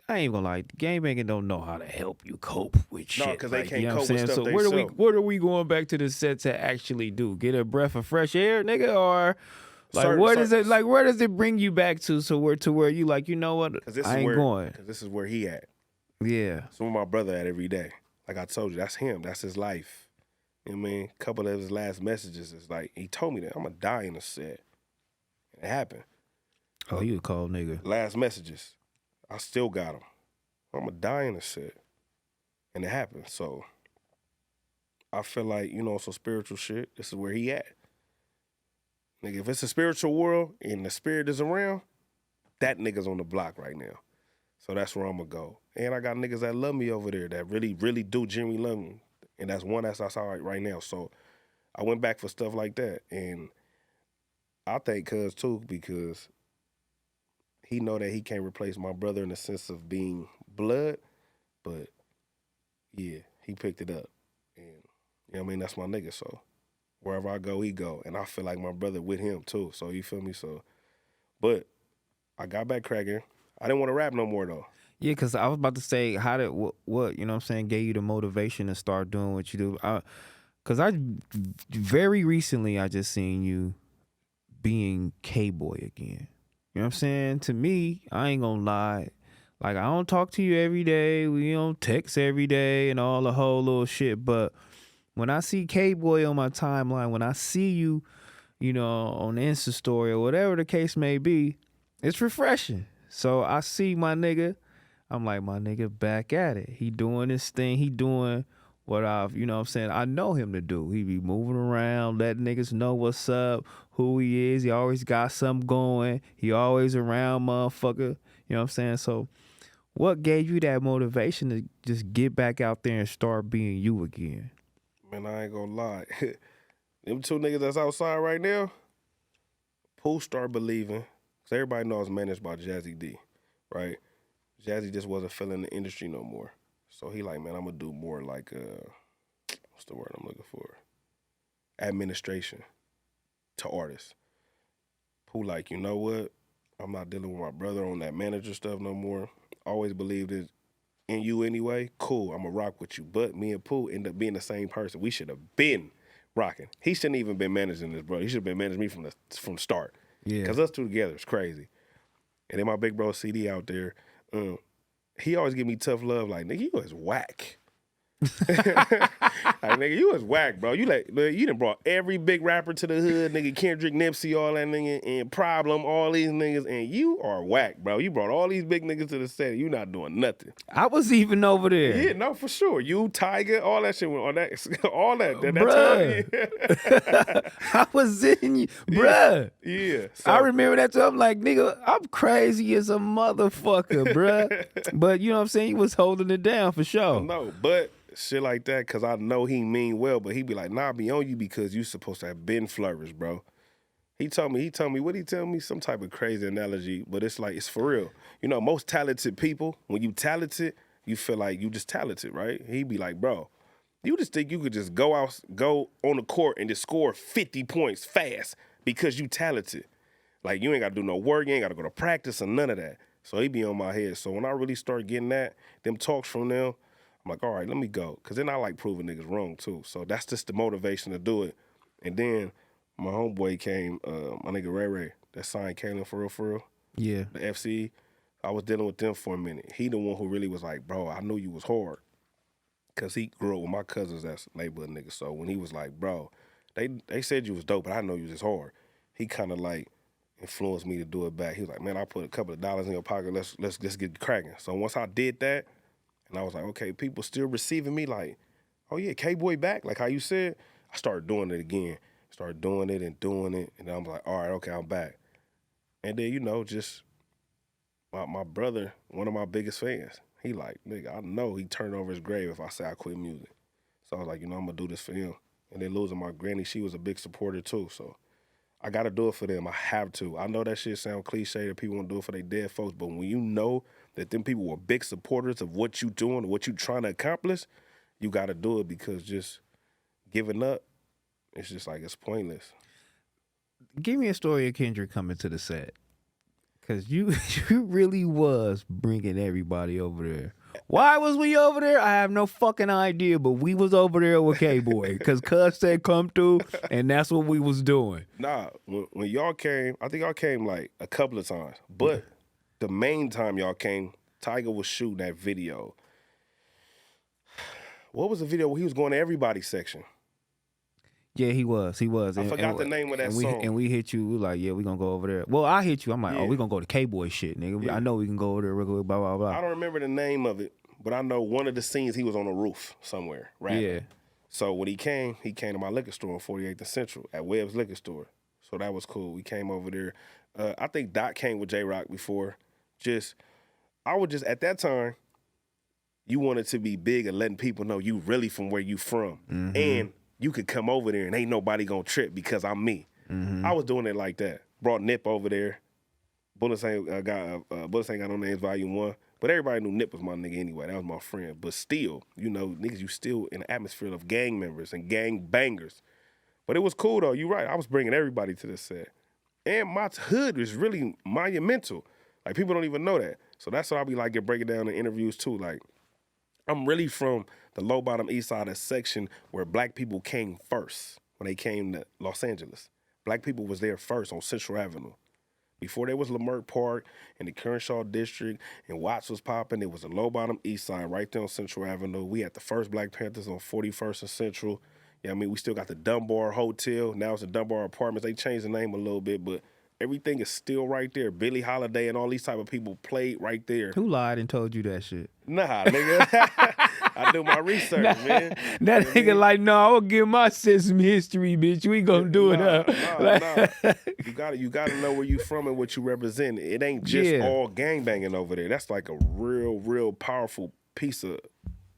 I ain't gonna lie, gangbanging don't know how to help you cope with shit. No, because they like, can't you know cope what I'm with saying? stuff So themselves. what are we going back to the set to actually do? Get a breath of fresh air, nigga, or like what is it? Like where does it bring you back to? So where you like, you know what? I ain't going. Because this is where he at. Yeah. So where my brother at every day. Like I told you, that's him. That's his life. You know what I mean? A couple of his last messages is like, he told me that I'm going to die in the set. It happened. Oh, you a cold nigga. Last messages. I still got them. I'm going to die in the set. And it happened. So I feel like, you know, some spiritual shit, this is where he at. Nigga, if it's a spiritual world and the spirit is around, that nigga's on the block right now. So that's where I'm going to go. And I got niggas that love me over there that really, really do genuinely love me. And that's one that's outside right now. So I went back for stuff like that. And I thank Cuz too because he know that he can't replace my brother in the sense of being blood. But yeah, he picked it up. And you know what I mean? That's my nigga. So wherever I go, he go. And I feel like my brother with him too. So you feel me? So, but I got back cracking. I didn't want to rap no more though. Yeah, because I was about to say, how did what you know what I'm saying gave you the motivation to start doing what you do? Because I very recently I just seen you being Kboy again. You know what I'm saying? To me, I ain't gonna lie. Like I don't talk to you every day. We don't text every day and all the whole little shit. But when I see Kboy on my timeline, when I see you, you know, on the Insta story or whatever the case may be, it's refreshing. So I see my nigga, I'm like, my nigga back at it. He doing this thing. He doing what I've, you know what I'm saying, I know him to do. He be moving around, letting niggas know what's up, who he is. He always got something going. He always around, motherfucker. You know what I'm saying? So what gave you that motivation to just get back out there and start being you again? Man, I ain't gonna lie. Them two niggas that's outside right now, Pooh start believing, because everybody knows managed by Jazzy D, right? Jazzy just wasn't feeling the industry no more. So he like, man, I'm gonna do more like, what's the word I'm looking for? Administration to artists. Pooh like, you know what? I'm not dealing with my brother on that manager stuff no more. Always believed it in you anyway. Cool, I'm gonna rock with you. But me and Pooh end up being the same person. We should have been rocking. He shouldn't even been managing this, bro. He should have been managing me from the start. Yeah. Because us two together is crazy. And then my big bro CD out there, he always give me tough love. Like, nigga, you was whack. Like, nigga, you was whack, bro. You done brought every big rapper to the hood, nigga, Kendrick, Nipsey, all that nigga, and Problem, all these niggas, and you are whack, bro. You brought all these big niggas to the set, and you not doing nothing. I was even over there. Yeah, no, for sure. You, Tyga, all that shit, all that Bruh. time. I was in you, bruh. Yeah. So, I remember that too. I'm like, nigga, I'm crazy as a motherfucker, bruh. But you know what I'm saying? He was holding it down for sure. No, but shit like that, because I know he mean well, but he be like, nah, I be on you because you supposed to have been flourished, bro. He told me, what'd he tell me? Some type of crazy analogy, but it's like, it's for real. You know, most talented people, when you talented, you feel like you just talented, right? He be like, bro, you just think you could just go on the court and just score 50 points fast because you talented. Like, you ain't got to do no work, you ain't got to go to practice or none of that. So he be on my head. So when I really start getting them talks from them, I'm like, all right, let me go. Because then I like proving niggas wrong, too. So that's just the motivation to do it. And then my homeboy came, my nigga Ray Ray, that signed Kalen for real. Yeah. The FC. I was dealing with them for a minute. He the one who really was like, bro, I knew you was hard. Because he grew up with my cousins that's neighborhood niggas. So when he was like, bro, they said you was dope, but I know you was just hard. He kind of like influenced me to do it back. He was like, man, I'll put a couple of dollars in your pocket. Let's get cracking. So once I did that, and I was like, okay, people still receiving me like, oh yeah, Kboy back, like how you said. I started doing it again. Started doing it. And then I'm like, all right, okay, I'm back. And then, you know, just my brother, one of my biggest fans, he like, nigga, I know he turned over his grave if I say I quit music. So I was like, you know, I'm gonna do this for him. And then losing my granny, she was a big supporter too. So I gotta do it for them. I have to. I know that shit sound cliche that people want to do it for their dead folks, but when you know that them people were big supporters of what you doing, what you trying to accomplish, you gotta do it, because just giving up, it's just like, it's pointless. Give me a story of Kendrick coming to the set. Because you really was bringing everybody over there. Why was we over there? I have no fucking idea, but we was over there with Kboy. Because Cuz said come through, and that's what we was doing. Nah, when y'all came, I think y'all came like a couple of times. But the main time y'all came, Tyga was shooting that video. What was the video where he was going to everybody's section? Yeah, he was. I forgot the name of that song. And we hit you. We like, yeah, we gonna go over there. Well, I hit you. I'm like, Yeah. oh, we gonna go to Kboy shit, nigga. Yeah. I know we can go over there, blah, blah, blah. I don't remember the name of it, but I know one of the scenes he was on a roof somewhere, rapping. Yeah. So when he came to my liquor store on 48th and Central at Webb's Liquor Store. So that was cool. We came over there. I think Doc came with J-Rock before. At that time, you wanted to be big and letting people know you really from where you from. Mm-hmm. And you could come over there and ain't nobody gonna trip because I'm me. Mm-hmm. I was doing it like that. Brought Nip over there. Bullets ain't got no names, volume 1. But everybody knew Nip was my nigga anyway. That was my friend. But still, you know, niggas, you still in an atmosphere of gang members and gang bangers. But it was cool though. You right. I was bringing everybody to the set. And my hood is really monumental. Like, people don't even know that. So that's what I be like to break it down in interviews too. Like, I'm really from the low bottom east side of section where black people came first when they came to Los Angeles. Black people was there first on Central Avenue. Before there was Leimert Park and the Crenshaw District and Watts was popping, it was the low bottom east side right there on Central Avenue. We had the first Black Panthers on 41st and Central. Yeah, I mean, we still got the Dunbar Hotel. Now it's the Dunbar Apartments. They changed the name a little bit, but everything is still right there. Billie Holiday and all these type of people played right there. Who lied and told you that shit? Nah, nigga. I do my research, man. That nigga like, no, I will give my Sesame History, bitch. We gonna do it up. Nah. You gotta know where you from and what you represent. It ain't just all gangbanging over there. That's like a real powerful piece of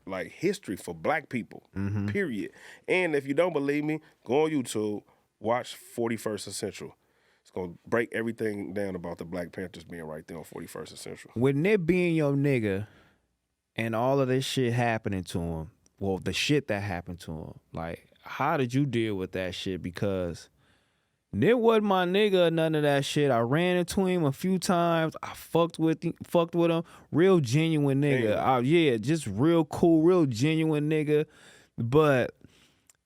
like history for black people, period. And if you don't believe me, go on YouTube, watch 41st and Central. It's gonna break everything down about the Black Panthers being right there on 41st and Central. With Nip being your nigga and all of this shit happening to him, well, the shit that happened to him, like, how did you deal with that shit? Because Nip wasn't my nigga or none of that shit. I ran into him a few times. I fucked with him. Real genuine nigga. Yeah, just real cool, real genuine nigga. But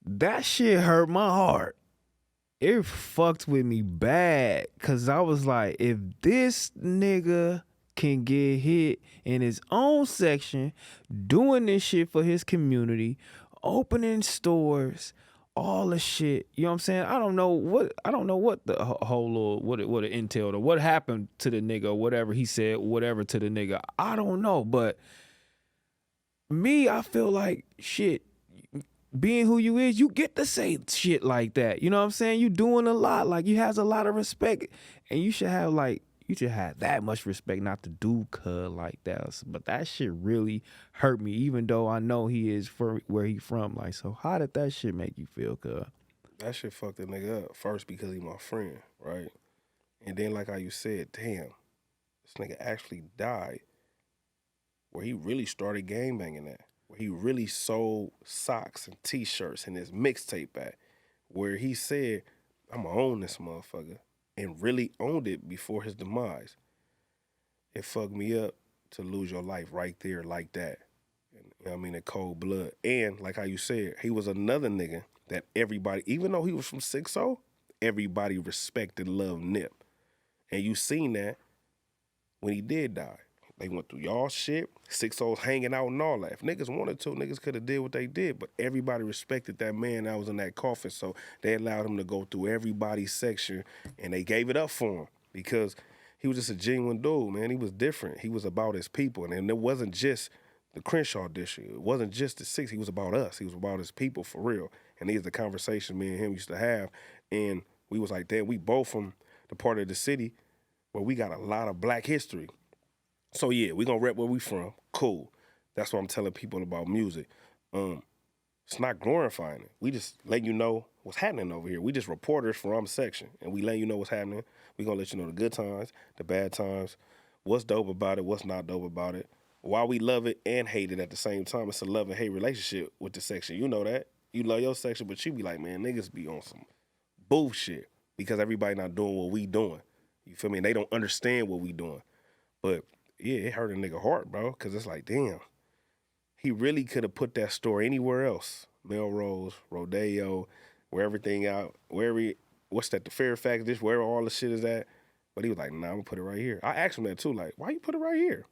that shit hurt my heart. It fucked with me bad. Cause I was like, if this nigga can get hit in his own section, doing this shit for his community, opening stores, all the shit, you know what I'm saying? I don't know what the whole little what it entailed or what happened to the nigga or whatever he said, whatever to the nigga. I don't know, but me, I feel like shit. Being who you is, you get to say shit like that. You know what I'm saying? You doing a lot, like you has a lot of respect, and you should have that much respect not to do cuz like that. But that shit really hurt me, even though I know he is for where he from. Like, so how did that shit make you feel, cuz? That shit fucked the nigga up first because he my friend, right? And then like how you said, damn, this nigga actually died where he really started gangbanging at. Where he really sold socks and T-shirts and his mixtape at, where he said, I'm gonna own this motherfucker, and really owned it before his demise. It fucked me up to lose your life right there like that. And, you know what I mean, in cold blood. And like how you said, he was another nigga that everybody, even though he was from 6-0, everybody respected and loved Nip. And you seen that when he did die. They went through y'all shit, 6-0s hanging out and all that. If niggas wanted to, niggas could have did what they did, but everybody respected that man that was in that coffin, so they allowed him to go through everybody's section, and they gave it up for him because he was just a genuine dude, man. He was different. He was about his people, and it wasn't just the Crenshaw district. It wasn't just the 6. He was about us. He was about his people for real, and these are the conversations me and him used to have, and we was like, damn, we both from the part of the city where we got a lot of black history. So yeah, we gonna rep where we from. Cool. That's what I'm telling people about music. It's not glorifying it. We just letting you know what's happening over here. We just reporters from our section, and we letting you know what's happening. We gonna let you know the good times, the bad times, what's dope about it, what's not dope about it, why we love it and hate it at the same time. It's a love and hate relationship with the section. You know that. You love your section, but you be like, man, niggas be on some bullshit because everybody not doing what we doing. You feel me? And they don't understand what we doing. But yeah, it hurt a nigga heart, bro, because it's like, damn, he really could have put that store anywhere else. Melrose, Rodeo, where everything out, what's that, the Fairfax dish, wherever all the shit is at. But he was like, nah, I'm going to put it right here. I asked him that too, like, why you put it right here?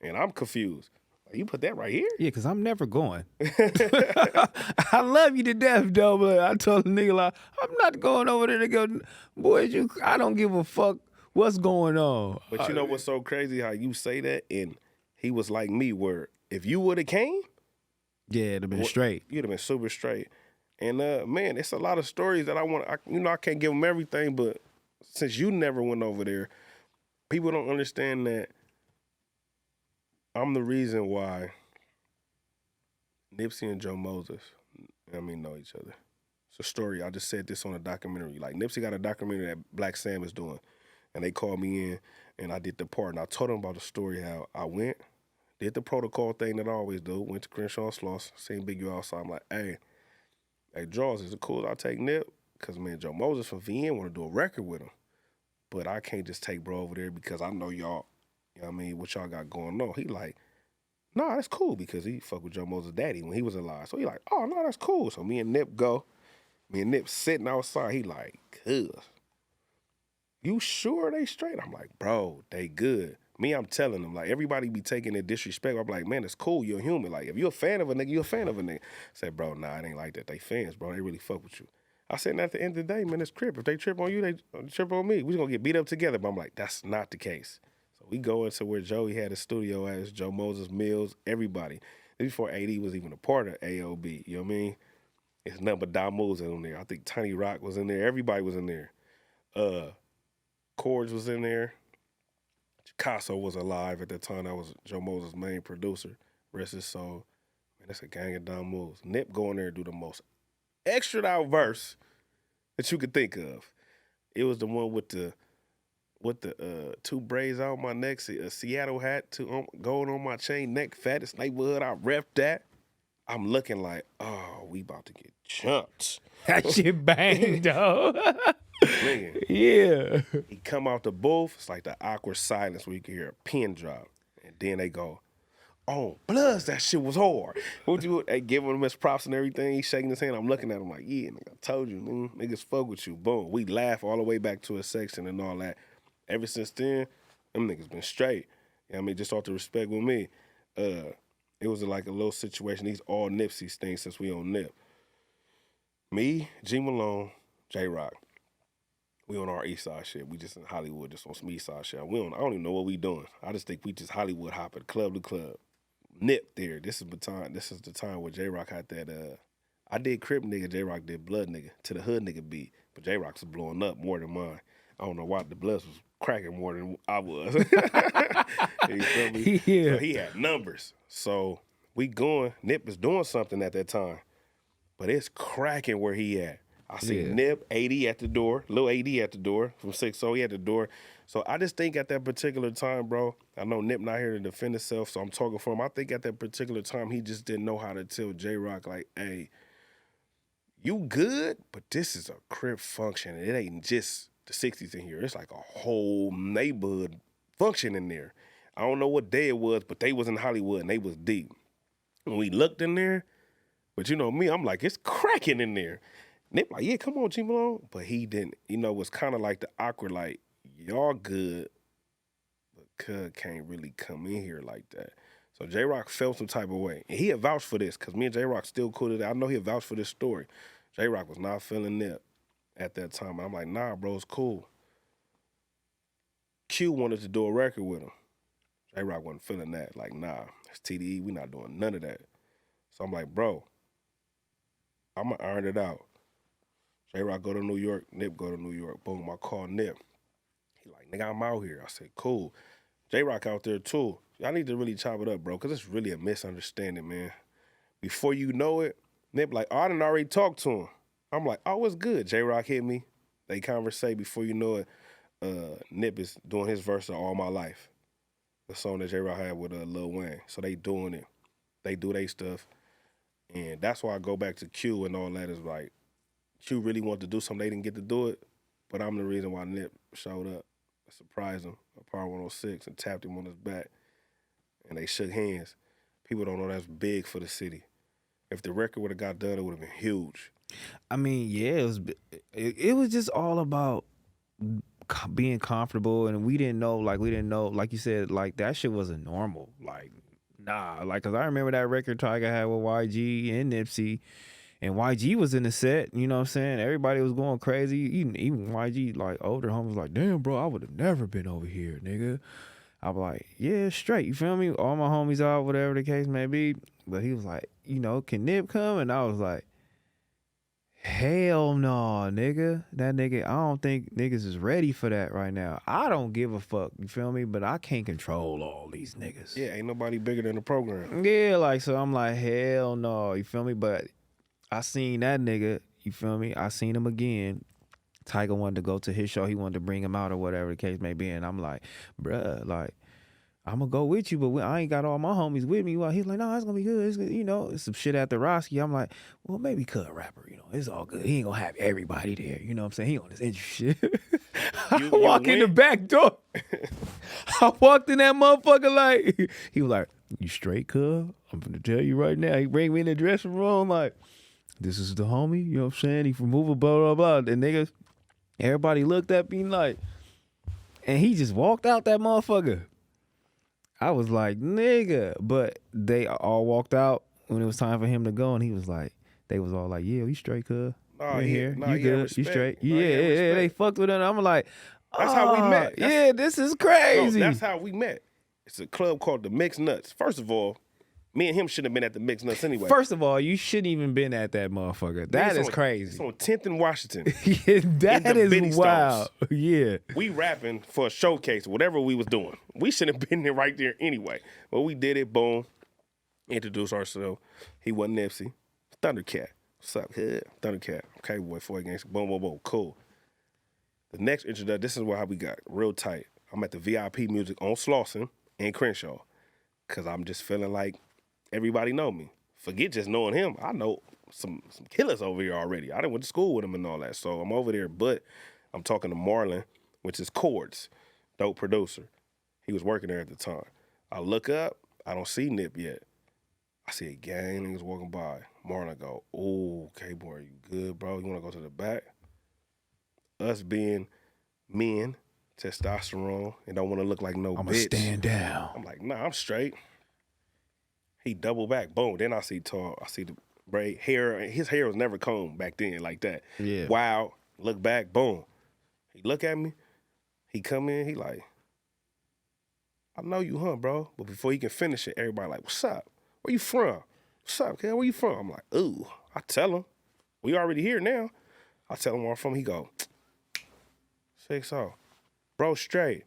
And I'm confused. Like, you put that right here? Yeah, because I'm never going. I love you to death, though, but I told the nigga, like, I'm not going over there to go, boy, I don't give a fuck what's going on. But you know what's so crazy, how you say that, and he was like me, where if you would have came, yeah, it'd have been straight. You'd have been super straight. And man, it's a lot of stories that I can't give them everything, but since you never went over there, people don't understand that I'm the reason why Nipsey and Joe Moses, know each other. It's a story. I just said this on a documentary. Like, Nipsey got a documentary that Black Sam is doing, and they called me in, and I did the part, and I told them about the story, how I went, did the protocol thing that I always do, went to Crenshaw Sloss, seen Big U outside. I'm like, hey, Draws, is it cool if I take Nip? Because, man, Joe Moses from VN want to do a record with him. But I can't just take bro over there because I know y'all, you know what I mean, what y'all got going on. He like, nah, that's cool, because he fucked with Joe Moses' daddy when he was alive. So he like, oh, no, that's cool. So me and Nip go. Me and Nip sitting outside. He like, cuz, you sure they straight? I'm like, bro, they good. Me, I'm telling them, like, everybody be taking it disrespect. I'm like, man, it's cool. You're a human. Like, if you're a fan of a nigga, you're a fan of a nigga. I said, bro, nah, it ain't like that. They fans, bro. They really fuck with you. I said, and at the end of the day, man, it's crip. If they trip on you, they trip on me. We just gonna get beat up together. But I'm like, that's not the case. So we go into where Joey had his studio at, it's Joe Moses, Mills, everybody. This before AD was even a part of AOB, you know what I mean? It's nothing but Don Moves in there. I think Tiny Rock was in there. Everybody was in there. Cords was in there. Picasso was alive at that time. That was Joe Moses' main producer. Rest his soul. Man, that's a gang of Don Moves. Nip go in there and do the most extra out verse that you could think of. It was the one with the two braids on my neck, a Seattle hat, gold on my chain, neck, fattest neighborhood. I repped that. I'm looking like, oh, we about to get jumped. That shit banged, though. Nigga. Yeah. He come out the booth, it's like the awkward silence where you can hear a pin drop. And then they go, oh, Bloods, that shit was hard. They giving him his props and everything. He's shaking his hand. I'm looking at him like, yeah, nigga, I told you, man. Niggas fuck with you. Boom. We laugh all the way back to his section and all that. Ever since then, them niggas been straight. You know what I mean? Just off the respect with me. It was like a little situation. These all Nipsey's things since we on Nip. Me, G Malone, J-Rock. We on our east side shit. We just in Hollywood, just on some east side shit. I don't even know what we doing. I just think we just Hollywood hopping, club to club. Nip there. This is the time where J-Rock had that, I did Crip nigga, J-Rock did Blood nigga, to the hood nigga beat. But J-Rock's was blowing up more than mine. I don't know why the Bloods was cracking more than I was. You feel me? Yeah. So he had numbers. So we going, Nip is doing something at that time. But it's cracking where he at. I see Nip, AD at the door, Lil AD at the door, from 6-0, he at the door. So I just think at that particular time, bro, I know Nip not here to defend himself, so I'm talking for him. I think at that particular time, he just didn't know how to tell J-Rock, like, hey, you good, but this is a crib function. It ain't just the 60s in here. It's like a whole neighborhood function in there. I don't know what day it was, but they was in Hollywood, and they was deep. When we looked in there, but you know me, I'm like, it's cracking in there. Nip like, yeah, come on, G Malone. But he didn't, it was kind of like the awkward, like, y'all good, but Cud can't really come in here like that. So J-Rock felt some type of way. And he had vouched for this, because me and J-Rock still cool today. I know he had vouched for this story. J-Rock was not feeling Nip at that time. I'm like, nah, bro, it's cool. Q wanted to do a record with him. J-Rock wasn't feeling that. Like, nah, it's TDE, we not doing none of that. So I'm like, bro, I'm going to iron it out. J-Rock go to New York, Nip go to New York. Boom, I call Nip. He like, nigga, I'm out here. I said, cool. J-Rock out there too. Y'all need to really chop it up, bro, because it's really a misunderstanding, man. Before you know it, Nip like, oh, I done already talked to him. I'm like, oh, it's good. J-Rock hit me. They conversate. Before you know it, Nip is doing his verse of All My Life, the song that J-Rock had with Lil Wayne. So they doing it. They do their stuff. And that's why I go back to Q and all that is like, Q really wanted to do something, they didn't get to do it, but I'm the reason why Nip showed up. I surprised him at Power 106 and tapped him on his back, and they shook hands. People don't know that's big for the city. If the record would have got done, it would have been huge. I mean, yeah, it was just all about being comfortable, and we didn't know, like you said, like that shit wasn't normal. Like, nah, like, cause I remember that record Tyga had with YG and Nipsey. And YG was in the set, you know what I'm saying? Everybody was going crazy. Even YG, like, older homies, like, damn, bro, I would have never been over here, nigga. I was like, yeah, straight, you feel me? All my homies out, whatever the case may be. But he was like, can Nip come? And I was like, hell no, nigga. That nigga, I don't think niggas is ready for that right now. I don't give a fuck, you feel me? But I can't control all these niggas. Yeah, ain't nobody bigger than the program. Yeah, like, so I'm like, hell no, you feel me? But I seen that nigga, you feel me? I seen him again. Tyga wanted to go to his show. He wanted to bring him out or whatever the case may be. And I'm like, bruh, like, I'm going to go with you, but I ain't got all my homies with me. Well, he's like, no, it's going to be good. It's good. It's some shit at the Roski. I'm like, well, maybe Cud rapper, it's all good. He ain't going to have everybody there. You know what I'm saying? He on this interest shit. I walk in the back door. I walked in that motherfucker like, he was like, you straight, Cud? I'm going to tell you right now. He bring me in the dressing room like, this is the homie, you know what I'm saying? He from Move, blah, blah, blah. And niggas, everybody looked at me like, and he just walked out that motherfucker. I was like, nigga. But they all walked out when it was time for him to go, and he was like, they was all like, yeah, you straight, cuz. You in here. You he had good. You straight. respect. Yeah, He had yeah, they respect. fucked with it. I'm like, That's how we met. Yeah, this is No, crazy. that's how we met. It's a club called the Mixed Nuts. First of all, me and him should have been at the Mixed Nuts anyway. First of all, you shouldn't even been at that motherfucker. That is crazy. It's on 10th and Washington. Yeah, that is Benny wild. Stones. Yeah. We rapping for a showcase, whatever we was doing. We should have been there right there anyway. But we did it, boom. Introduced ourselves. He wasn't Nipsey. Thundercat. What's up, kid? Thundercat. Okay, boy, 4 gangster. Boom, boom, boom. Cool. The next introduction, this is how we got real tight. I'm at the VIP music on Slauson and Crenshaw. Cause I'm just feeling like everybody know me. Forget just knowing him. I know some killers over here already. I done went to school with him and all that. So I'm over there, but I'm talking to Marlon, which is Chords, dope producer. He was working there at the time. I look up, I don't see Nip yet. I see a gang niggas walking by. Marlon go, "Oh, Kboy, you good, bro? You wanna go to the back?" Us being men, testosterone, and don't wanna look like no I'm bitch. gonna stand down. I'm like, nah, I'm straight. He double back, boom. Then I see tall. I see the braid hair. His hair was never combed back then like that. Yeah. Wow. Look back, boom. He look at me. He come in. He like, I know you, huh, bro? But before he can finish it, everybody like, what's up? Where you from? What's up, kid? Where you from? I'm like, ooh. I tell him. We already here now. I tell him where I'm from. He go, 6-0. Bro, straight.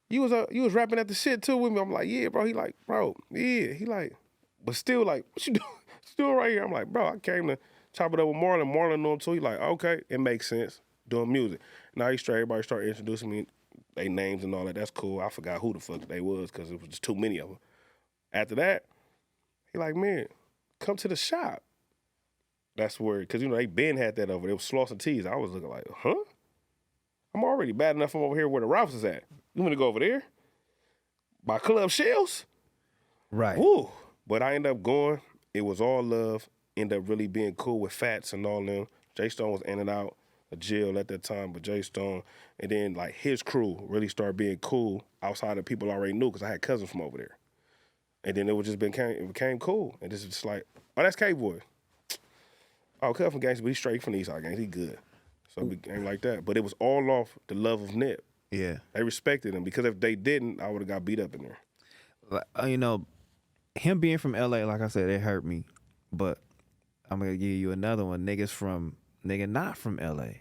You was rapping at the shit too with me. I'm like, yeah, bro. He like, bro, yeah. He like, but still like, what you doing? Still right here. I'm like, bro, I came to chop it up with Marlon. Marlon knew him too. He like, okay, it makes sense. Doing music. Now he straight. Everybody started introducing me, they names and all that. That's cool. I forgot who the fuck they was because it was just too many of them. After that, he like, man, come to the shop. That's where, because you know they been had that over there. It was Sloss and Tees. I was looking like, huh? I'm already bad enough from over here where the Ralphs is at. You want to go over there? By Club Shells? Right. Woo. But I ended up going. It was all love. Ended up really being cool with Fats and all them. Jay Stone was in and out of jail at that time, but Jay Stone. And then like his crew really started being cool outside of people I already knew because I had cousins from over there. And then it became cool. And this is just like, oh, that's Kboy. Oh, cut from gangster, but he's straight from the East Side gangs. He good. So it became like that. But it was all off the love of Nip. Yeah. They respected him because if they didn't, I would have got beat up in there. You know, him being from LA, like I said, it hurt me. But I'm gonna give you another one. Nigga not from LA. You know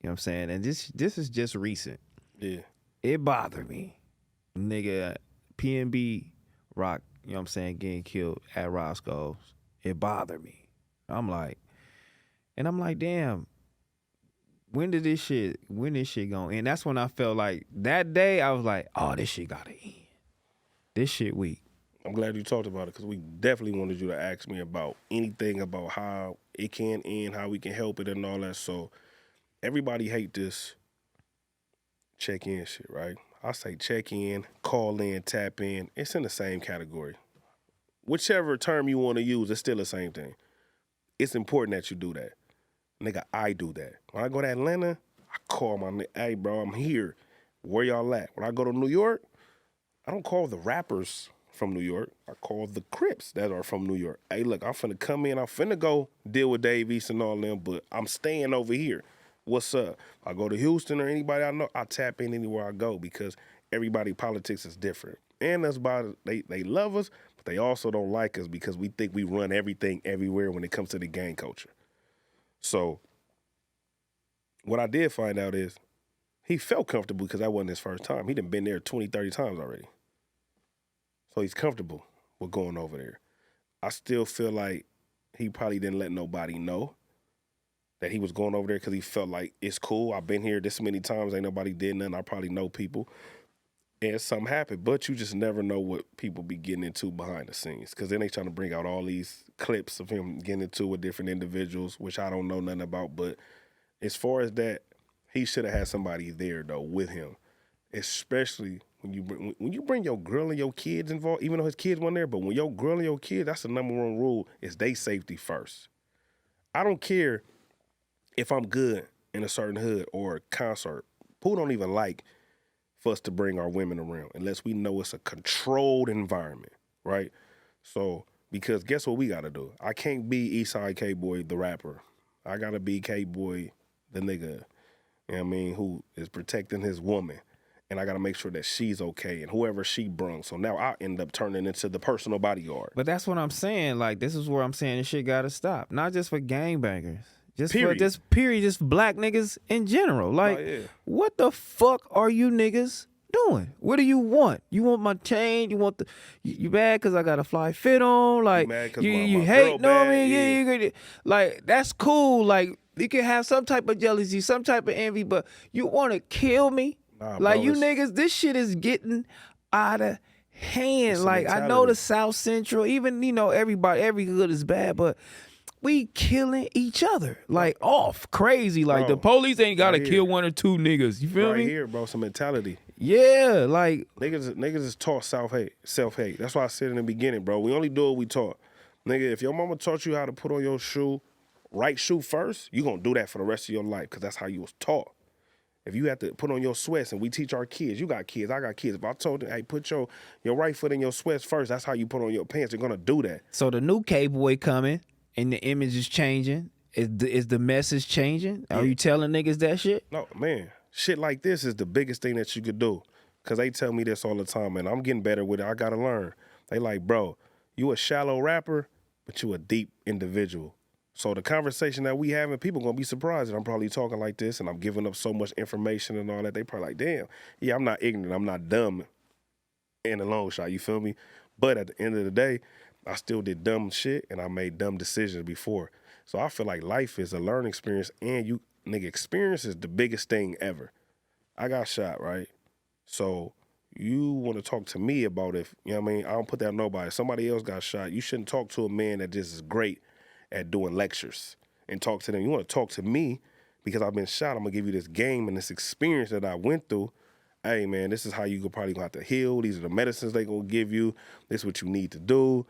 what I'm saying? And this is just recent. Yeah. It bothered me. Nigga, PNB Rock, you know what I'm saying, getting killed at Roscoe's. It bothered me. I'm like, damn, when this shit gonna end? That's when I felt like that day I was like, oh, this shit gotta end. This shit weak. I'm glad you talked about it because we definitely wanted you to ask me about anything about how it can end, how we can help it and all that. So everybody hate this check-in shit, right? I say check-in, call in, tap in. It's in the same category. Whichever term you want to use, it's still the same thing. It's important that you do that. Nigga, I do that. When I go to Atlanta, I call my nigga, hey, bro, I'm here. Where y'all at? When I go to New York, I don't call the rappers from New York. I call the Crips that are from New York. Hey, look, I'm finna come in. I'm finna go deal with Dave East and all them, but I'm staying over here. What's up? I go to Houston or anybody I know, I tap in anywhere I go because everybody politics is different. And that's about it. They love us, but they also don't like us because we think we run everything everywhere when it comes to the gang culture. So what I did find out is he felt comfortable because that wasn't his first time. He done been there 20, 30 times already. So he's comfortable with going over there. I still feel like he probably didn't let nobody know that he was going over there because he felt like it's cool. I've been here this many times. Ain't nobody did nothing. I probably know people. And something happened. But you just never know what people be getting into behind the scenes because then they trying to bring out all these clips of him getting into with different individuals, which I don't know nothing about. But as far as that, he should have had somebody there, though, with him, especially when you bring your girl and your kids involved, even though his kids weren't there, but when your girl and your kids, that's the number one rule, is they safety first. I don't care if I'm good in a certain hood or concert. Who don't even like for us to bring our women around unless we know it's a controlled environment, right? So, because guess what we got to do? I can't be Eastside Kboy, the rapper. I got to be Kboy, the nigga, you know what I mean, who is protecting his woman. And I got to make sure that she's okay and whoever she brung. So now I end up turning into the personal bodyguard. But that's what I'm saying. Like, this is where I'm saying this shit got to stop. Not just for gangbangers. Just for just black niggas in general. Like, what the fuck are you niggas doing? What do you want? You want my chain? You want you mad because I got a fly fit on? Like, you hate on me? Yeah. Like, that's cool. Like, you can have some type of jealousy, some type of envy, but you want to kill me? Nah, like, bro, you niggas, this shit is getting out of hand. Like, I know the South Central, even, you know, every hood is bad, but we killing each other, like, off crazy. Like, the police ain't gotta kill one or two niggas. You feel me? Right here, bro, some mentality. Yeah, like niggas is taught self-hate. That's why I said in the beginning, bro. We only do what we taught. Nigga, if your mama taught you how to put on your right shoe first, you gonna do that for the rest of your life because that's how you was taught. If you have to put on your sweats, and we teach our kids, you got kids, I got kids. If I told them, hey, put your right foot in your sweats first, that's how you put on your pants. They're gonna do that. So the new Kboy coming. And the image is changing. Is the message changing? Are you telling niggas that shit? No, man. Shit like this is the biggest thing that you could do. Because they tell me this all the time, man. I'm getting better with it. I got to learn. They like, bro, you a shallow rapper, but you a deep individual. So the conversation that we having, people going to be surprised that I'm probably talking like this and I'm giving up so much information and all that. They probably like, damn, yeah, I'm not ignorant. I'm not dumb in the long shot. You feel me? But at the end of the day, I still did dumb shit and I made dumb decisions before. So I feel like life is a learning experience and experience is the biggest thing ever. I got shot, right? So you want to talk to me about if, you know what I mean? I don't put that on nobody. If somebody else got shot, you shouldn't talk to a man that just is great at doing lectures and talk to them. You want to talk to me because I've been shot. I'm going to give you this game and this experience that I went through. Hey, man, this is how you probably going to have to heal. These are the medicines they going to give you. This is what you need to do.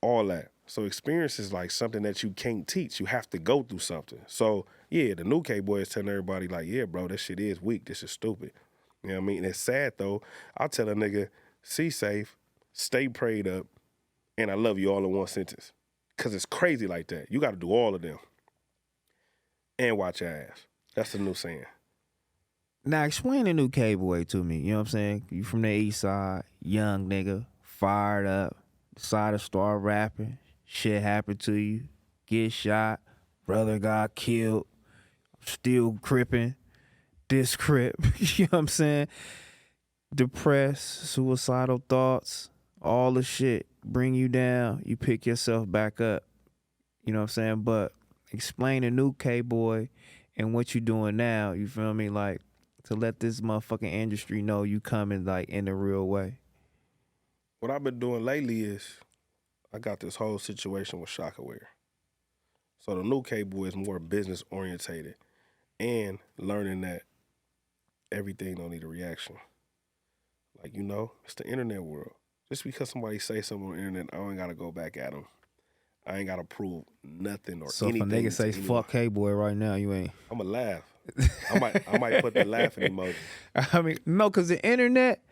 All that. So experience is like something that you can't teach. You have to go through something. So, yeah, the new Kboy is telling everybody like, yeah, bro, this shit is weak. This is stupid. You know what I mean? And it's sad, though. I'll tell a nigga, see safe, stay prayed up, and I love you all in one sentence. Because it's crazy like that. You got to do all of them. And watch your ass. That's the new saying. Now, explain the new Kboy to me. You know what I'm saying? You from the east side, young nigga, fired up. Decided to start rapping, shit happened to you, get shot, brother got killed, still cripping, this crip, you know what I'm saying? Depressed, suicidal thoughts, all the shit bring you down, you pick yourself back up, you know what I'm saying? But explain the new Kboy and what you doing now, you feel me? Like, to let this motherfucking industry know you coming like in the real way. What I've been doing lately is I got this whole situation with Shaka. So the new Kboy is more business orientated and learning that everything don't need a reaction. Like, you know, it's the internet world. Just because somebody say something on the internet, I ain't got to go back at them. I ain't got to prove nothing or so anything. So if a nigga say fuck Kboy right now, you ain't. I'm going to laugh. I might put the laughing emoji. I mean, no, because the internet,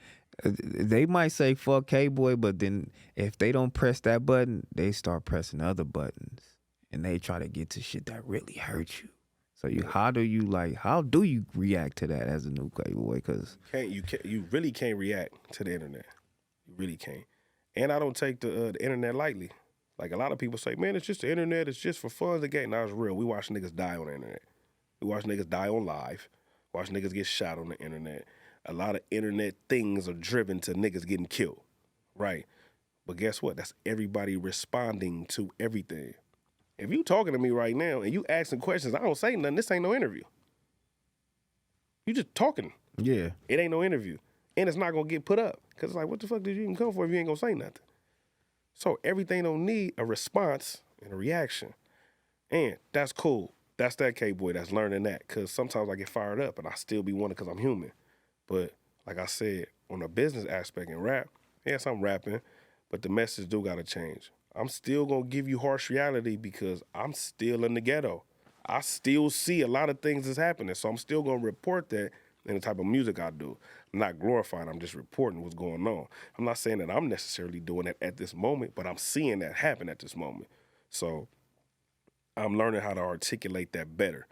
they might say fuck Kboy, but then if they don't press that button, they start pressing other buttons, and they try to get to shit that really hurt you. So how do you react to that as a new Kboy? Because you really can't react to the internet. You really can't. And I don't take the internet lightly. Like a lot of people say, man, it's just the internet. It's just for fun. The game. Now it's real. We watch niggas die on the internet. We watch niggas die on live. Watch niggas get shot on the internet. A lot of internet things are driven to niggas getting killed, right? But guess what? That's everybody responding to everything. If you talking to me right now and you asking questions, I don't say nothing. This ain't no interview. You just talking. Yeah. It ain't no interview. And it's not going to get put up. Because it's like, what the fuck did you even come for if you ain't going to say nothing? So everything don't need a response and a reaction. And that's cool. That's that Kboy that's learning that. Because sometimes I get fired up and I still be wanting because I'm human. But like I said, on the business aspect in rap, yes, I'm rapping, but the message do got to change. I'm still going to give you harsh reality because I'm still in the ghetto. I still see a lot of things that's happening. So I'm still going to report that and the type of music I do. I'm not glorifying, I'm just reporting what's going on. I'm not saying that I'm necessarily doing that at this moment, but I'm seeing that happen at this moment. So I'm learning how to articulate that better.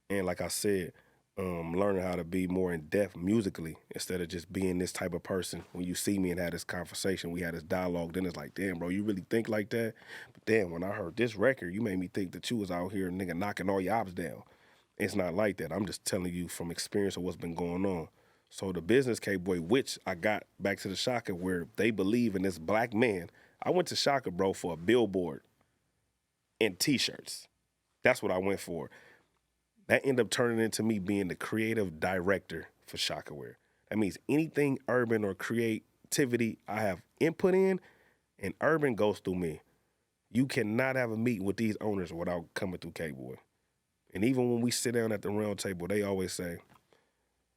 And like I said, learning how to be more in depth musically instead of just being this type of person. When you see me and had this conversation, we had this dialogue, then it's like, damn, bro, you really think like that? But damn, when I heard this record, you made me think that you was out here, nigga, knocking all your ops down. It's not like that. I'm just telling you from experience of what's been going on. So the business Kboy, which I got back to the Shaka, where they believe in this black man. I went to Shaka, bro, for a billboard and T-shirts. That's what I went for. That ended up turning into me being the creative director for Shaka Wear. That means anything urban or creativity I have input in, and urban goes through me. You cannot have a meeting with these owners without coming through Kboy. And even when we sit down at the round table, they always say,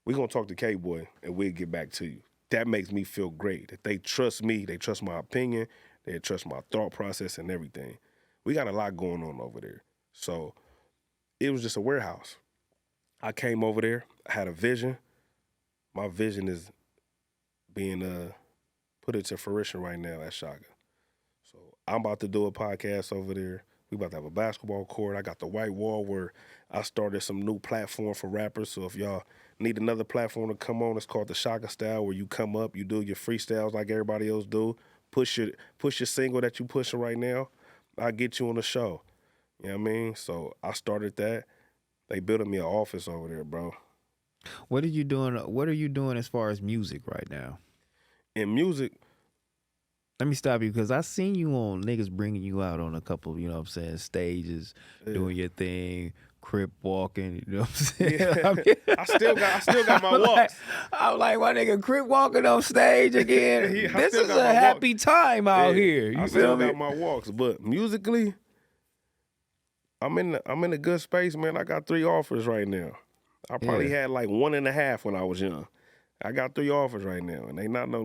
we're going to talk to Kboy and we'll get back to you. That makes me feel great. That they trust me, they trust my opinion, they trust my thought process and everything. We got a lot going on over there. So it was just a warehouse. I came over there, I had a vision. My vision is being put into fruition right now at Shaka. So I'm about to do a podcast over there. We about to have a basketball court. I got the white wall where I started some new platform for rappers. So if y'all need another platform to come on, it's called the Shaka Style, where you come up, you do your freestyles like everybody else do. Push your single that you pushing right now. I'll get you on the show. You know what I mean? So I started that. They built me an office over there, bro. What are you doing? What are you doing as far as music right now? In music, let me stop you because I seen you on niggas bringing you out on a couple, you know what I'm saying, stages, doing your thing, crip walking, you know what I'm saying? Yeah. I mean, I still got my walks. I'm like, my nigga crip walking on stage again. Yeah, this is a happy time out here. You I feel still me? got my walks, but musically, I'm in a good space, man. I got 3 offers right now. I probably had like 1.5 when I was young. I got 3 offers right now, and they not no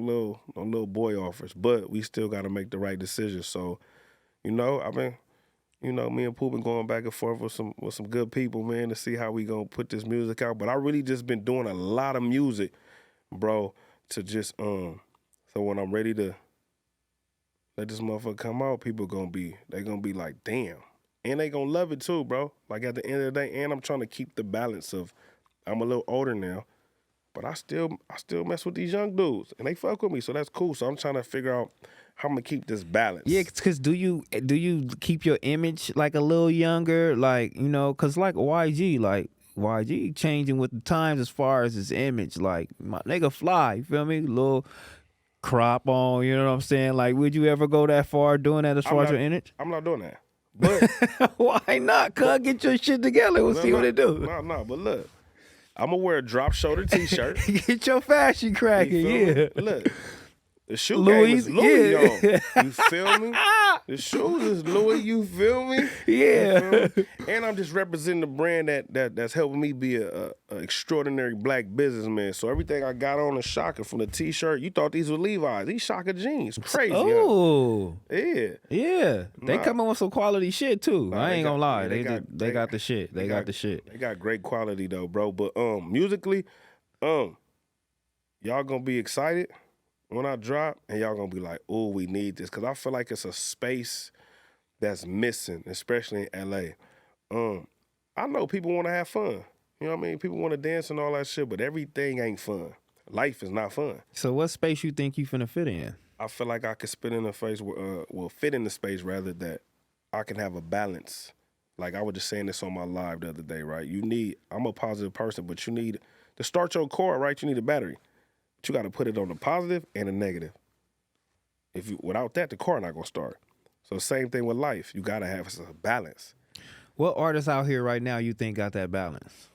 little boy offers, but we still got to make the right decisions. So, you know, me and Pooh been going back and forth with some good people, man, to see how we gonna put this music out. But I really just been doing a lot of music, bro, to just so when I'm ready to let this motherfucker come out, they gonna be like, damn. And they gonna love it too, bro. Like at the end of the day, and I'm trying to keep the balance of, I'm a little older now, but I still mess with these young dudes, and they fuck with me, so that's cool. So I'm trying to figure out how I'm gonna keep this balance. Yeah, because do you keep your image like a little younger, like, you know, because like YG changing with the times as far as his image, like my nigga Fly, you feel me? Little crop on, you know what I'm saying? Like, would you ever go that far doing that as far as your image? I'm not doing that. But why not? Cuz get your shit together. We'll see what it do. No, but look, I'm gonna wear a drop shoulder t-shirt. Get your fashion cracking, yeah. Look, the shoe game is Louis, yo. You feel me? The shoes is Louis, you feel me? Yeah. Me? And I'm just representing the brand that's helping me be a extraordinary black businessman. So everything I got on is Shaka. From the t-shirt, you thought these were Levi's. These Shaka jeans. Crazy. Oh. Yeah. Yeah. They coming with some quality shit too. I ain't gonna lie. They got the shit. They got the shit. They got great quality though, bro. But musically, y'all gonna be excited when I drop, and y'all gonna be like, oh, we need this. Cause I feel like it's a space that's missing, especially in LA. I know people wanna have fun. You know what I mean? People wanna dance and all that shit, but everything ain't fun. Life is not fun. So what space you think you finna fit in? I feel like I could fit in the space rather, that I can have a balance. Like I was just saying this on my live the other day, right? I'm a positive person, but you need to start your car, right? You need a battery. But you got to put it on the positive and the negative. Without that, the car not gonna start. So same thing with life. You gotta have a balance. What artists out here right now you think got that balance?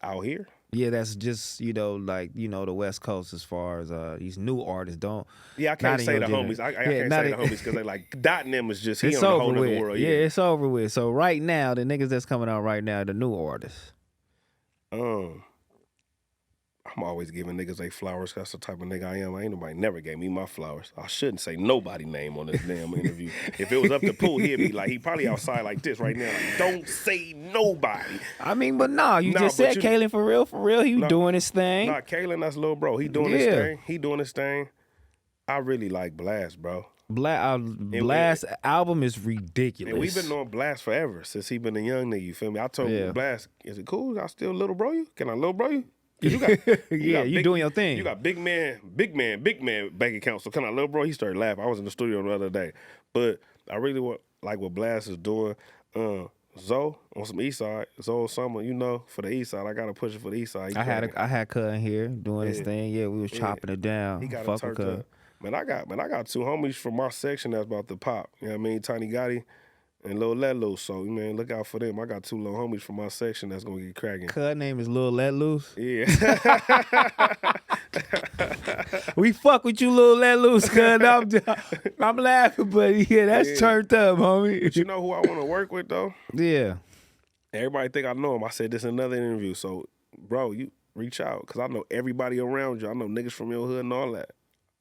Out here? Yeah, that's just, you know, like, you know, the West Coast as far as these new artists don't. Yeah, I can't say the homies. I can't say the homies because they like dotting them is just, he on the whole other world. Yeah, it's over with. So right now, the niggas that's coming out right now, the new artists. I I'm always giving niggas they flowers. That's the type of nigga I am. Ain't nobody never gave me my flowers. I shouldn't say nobody name on this damn interview. If it was up to Pooh, he'd be like, he probably outside like this right now. Like, don't say nobody. I mean, but nah, you just said Kalen for real. He doing his thing. Nah, Kalen, that's little bro. He doing his thing. He doing his thing. I really like Blast, bro. Blast album is ridiculous. And we've been knowing Blast forever since he been a young nigga. You feel me? I told Blast, is it cool? I still little bro you? Can I little bro you? You got, you doing your thing. You got big man bank account. So can I little bro? He started laughing. I was in the studio the other day, but I really like what Blast is doing. Zoe on some East Side, Zoe Summer, you know, for the East Side. I gotta push it for the East Side. I had Cuz here doing his thing. Yeah, we was chopping it down. He got it turned up. Man, I got two homies from my section that's about to pop. You know what I mean? Tiny Gotti and Lil Let Loose. So, man, look out for them. I got two little homies from my section that's gonna get cracking. Cuz name is Lil Let Loose. Yeah. We fuck with you, Lil Let Loose, cuz. I'm laughing, but yeah, that's turned up, homie. But you know who I want to work with though? Yeah. Everybody think I know him. I said this in another interview. So, bro, you reach out because I know everybody around you. I know niggas from your hood and all that.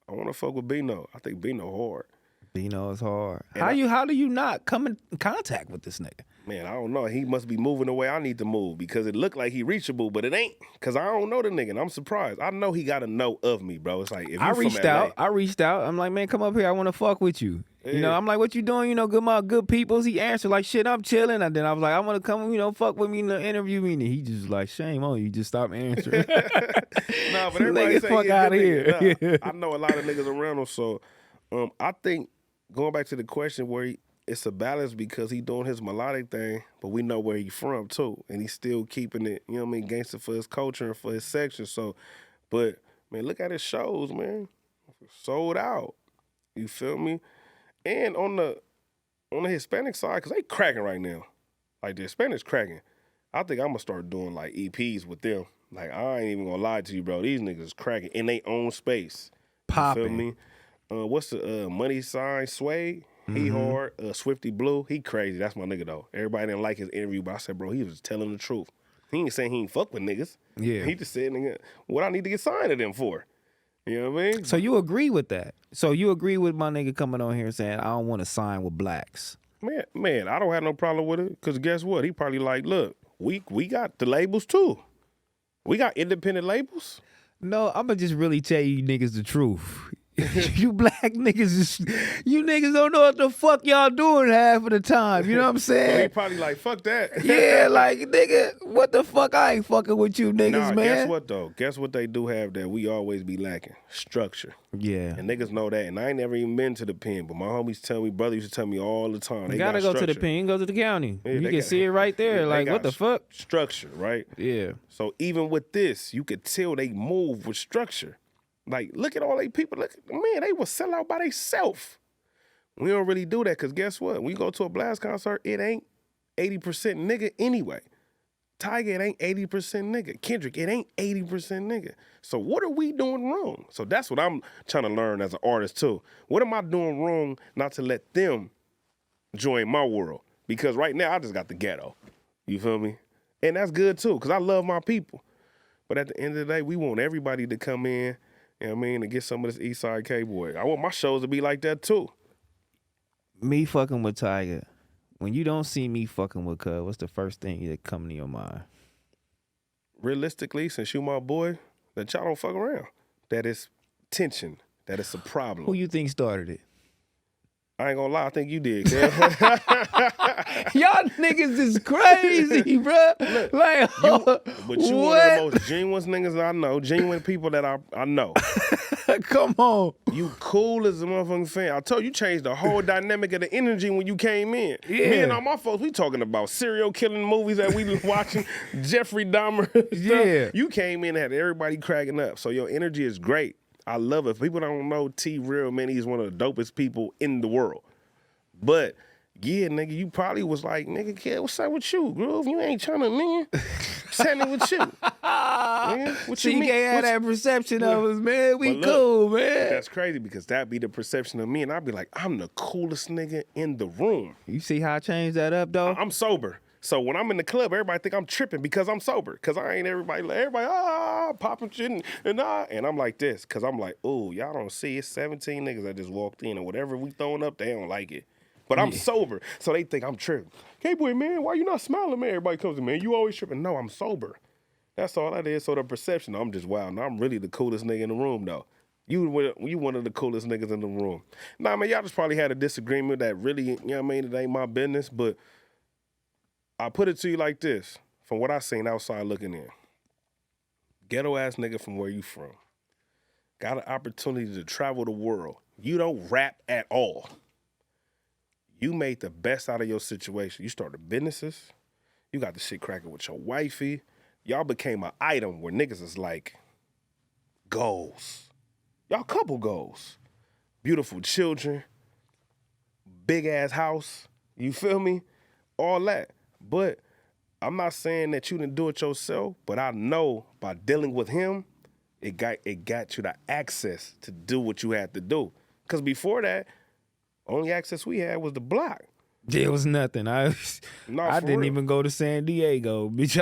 I want to fuck with Bino. I think Bino hard. Bino is hard. How do you not come in contact with this nigga? Man, I don't know. He must be moving the way I need to move because it looked like he reachable, but it ain't. Because I don't know the nigga, and I'm surprised. I know he got to know of me, bro. It's like, if I reached out. I'm like, man, come up here. I want to fuck with you. Yeah. You know, I'm like, what you doing? You know, good peoples. He answered like, shit, I'm chilling. And then I was like, I want to come, you know, fuck with me in the interview me. And he just like, shame on you. Just stop answering. Nah, but everybody say, fuck out of here. Nah, I know a lot of niggas around him. So I think going back to the question where it's a balance because he doing his melodic thing, but we know where he from too. And he's still keeping it, you know what I mean, gangster for his culture and for his section. So, but man, look at his shows, man. Sold out. You feel me? And on the Hispanic side, because they cracking right now. Like the Hispanics cracking. I think I'm going to start doing like EPs with them. Like, I ain't even going to lie to you, bro. These niggas is cracking in their own space. Popping. You feel me? What's the money sign? Sway? He hard. Swifty Blue, he crazy. That's my nigga though. Everybody didn't like his interview, but I said, bro, he was telling the truth. He ain't saying he ain't fuck with niggas. Yeah. He just said, nigga, what I need to get signed to them for. You know what I mean? So you agree with that? So you agree with my nigga coming on here saying, I don't want to sign with blacks? Man, I don't have no problem with it. Because guess what? He probably like, look, we got the labels too. We got independent labels. No, I'm going to just really tell you niggas the truth. You black niggas, you niggas don't know what the fuck y'all doing half of the time. You know what I'm saying? So he probably like, fuck that. Yeah, like, nigga, what the fuck? I ain't fucking with you niggas, man. Guess what, though? Guess what they do have that we always be lacking? Structure. Yeah. And niggas know that. And I ain't never even been to the pen, but my homies tell me, brother used to tell me all the time. You gotta go to the pen, go to the county. Yeah, you can see it right there. Like, what the fuck? Structure, right? Yeah. So even with this, you could tell they move with structure. Like, look at all they people. Look, man, they will sell out by themselves. We don't really do that because guess what? When you go to a Blast concert, it ain't 80% nigga anyway. Tyga, it ain't 80% nigga. Kendrick, it ain't 80% nigga. So what are we doing wrong? So that's what I'm trying to learn as an artist too. What am I doing wrong not to let them join my world? Because right now I just got the ghetto. You feel me? And that's good too because I love my people. But at the end of the day, we want everybody to come in, you know what I mean, to get some of this East Side Kboy. I want my shows to be like that too. Me fucking with Tyga. When you don't see me fucking with Cuz, what's the first thing that come to your mind? Realistically, since you my boy, that y'all don't fuck around. That is tension. That is a problem. Who you think started it? I ain't gonna lie, I think you did, cuz. Y'all niggas is crazy, bro. Look, like, but you one of the most genuine niggas I know, genuine people that I know. Come on. You cool as a motherfucking fan. I told you changed the whole dynamic of the energy when you came in. Yeah. Me and all my folks, we talking about serial killing movies that we been watching, Jeffrey Dahmer stuff. Yeah. You came in and had everybody cracking up. So your energy is great. I love it. If people don't know T-Rell, man, he's one of the dopest people in the world. But, yeah, nigga, you probably was like, nigga, kid, what's up with you, Groove? You ain't trying to, man. What's happening with you? Man, what you mean? had that perception of us, man. We cool, man. That's crazy because that be the perception of me, and I'd be like, I'm the coolest nigga in the room. You see how I changed that up, though? I'm sober. So when I'm in the club, everybody think I'm tripping because I'm sober. Because I ain't everybody popping shit and I'm like this. Because I'm like, oh, y'all don't see it's 17 niggas that just walked in and whatever we throwing up, they don't like it. But I'm sober, so they think I'm tripping. Kboy, man, why you not smiling, man? Everybody comes to me, man, you always tripping. No, I'm sober. That's all that is. So the perception, I'm just wild. And I'm really the coolest nigga in the room, though. You one of the coolest niggas in the room. Nah, man, y'all just probably had a disagreement that really, you know what I mean, it ain't my business, but I put it to you like this, from what I seen outside looking in. Ghetto ass nigga from where you from. Got an opportunity to travel the world. You don't rap at all. You made the best out of your situation. You started businesses. You got the shit cracking with your wifey. Y'all became an item where niggas is like, goals. Y'all couple goals. Beautiful children. Big ass house. You feel me? All that. But I'm not saying that you didn't do it yourself, but I know by dealing with him, it got you the access to do what you had to do. Because before that, only access we had was the block. There was nothing. I didn't even go to San Diego, bitch.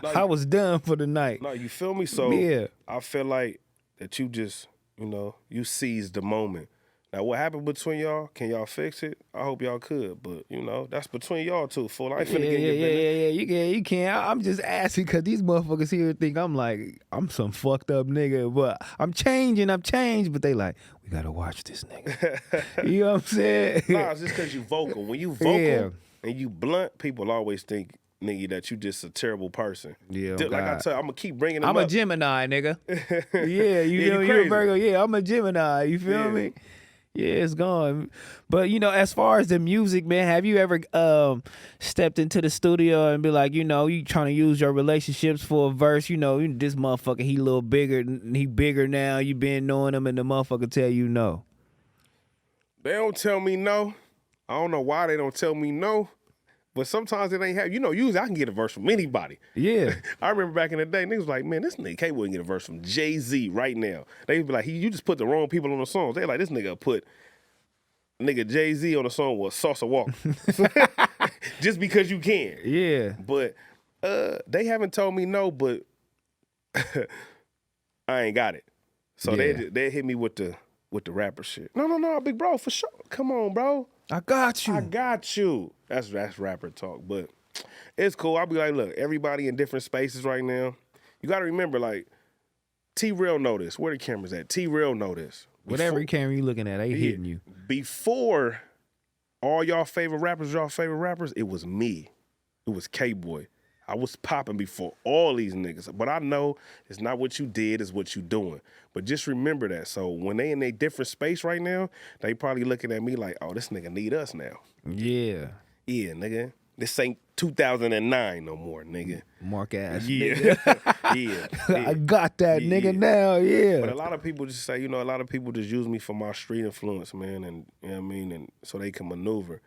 I was done for the night. No, you feel me? So yeah. I feel like that you just, you seized the moment. Now, what happened between y'all? Can y'all fix it? I hope y'all could, but that's between y'all two. Fool, I ain't finna get in your business. You can. I'm just asking because these motherfuckers here think I'm some fucked up nigga, but I'm changed, but they like, we gotta watch this nigga. You know what I'm saying? Nah, it's just because you vocal. When you vocal and you blunt, people always think, nigga, that you just a terrible person. Yeah, like I tell you, I'm gonna keep bringing them up. I'm a Gemini, nigga. Yeah, you're a Virgo. Yeah, I'm a Gemini. You feel me? Yeah, it's gone. But, as far as the music, man, have you ever stepped into the studio and be like, you trying to use your relationships for a verse, this motherfucker, he a little bigger, he bigger now, you been knowing him, and the motherfucker tell you no? They don't tell me no. I don't know why they don't tell me no. But sometimes it ain't have. Usually I can get a verse from anybody. Yeah. I remember back in the day, niggas was like, man, this nigga Kboy can get a verse from Jay-Z right now. They'd be like, you just put the wrong people on the songs. They like, this nigga put Jay-Z on the song with Salsa Walk. Just because you can. Yeah. But they haven't told me no, but I ain't got it. So they hit me with the rapper shit. No, big bro, for sure. Come on, bro. I got you. That's rapper talk, but it's cool. I'll be like, look, everybody in different spaces right now. You got to remember, like, T-Rell know this. Where the cameras at? T-Rell know this. Whatever camera you looking at, they hitting you. Before all y'all favorite rappers, it was me. It was Kboy. I was popping before all these niggas. But I know it's not what you did, it's what you doing. But just remember that. So when they in a different space right now, they probably looking at me like, oh, this nigga need us now. Yeah. Yeah, nigga. This ain't 2009 no more, nigga. Mark ass. Yeah. Yeah. I got that nigga now, yeah. But a lot of people just say, a lot of people just use me for my street influence, man, and you know what I mean, and so they can maneuver.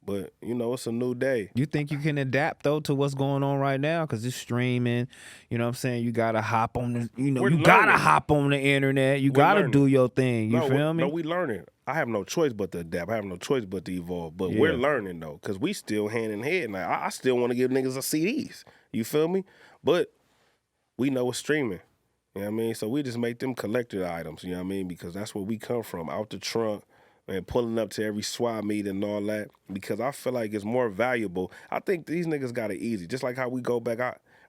But, it's a new day. You think you can adapt, though, to what's going on right now? Because it's streaming. You know what I'm saying? You got to hop on the, got to hop on the internet. You got to do your thing. You feel me? No, we learning. I have no choice but to adapt. I have no choice but to evolve. But we're learning, though, because we still hand in hand. Now, I still want to give niggas a CDs. You feel me? But we know it's streaming. You know what I mean? So we just make them collector items, you know what I mean? Because that's where we come from, out the trunk. And pulling up to every swap meet and all that, because I feel like it's more valuable. I think these niggas got it easy. Just like how we go back,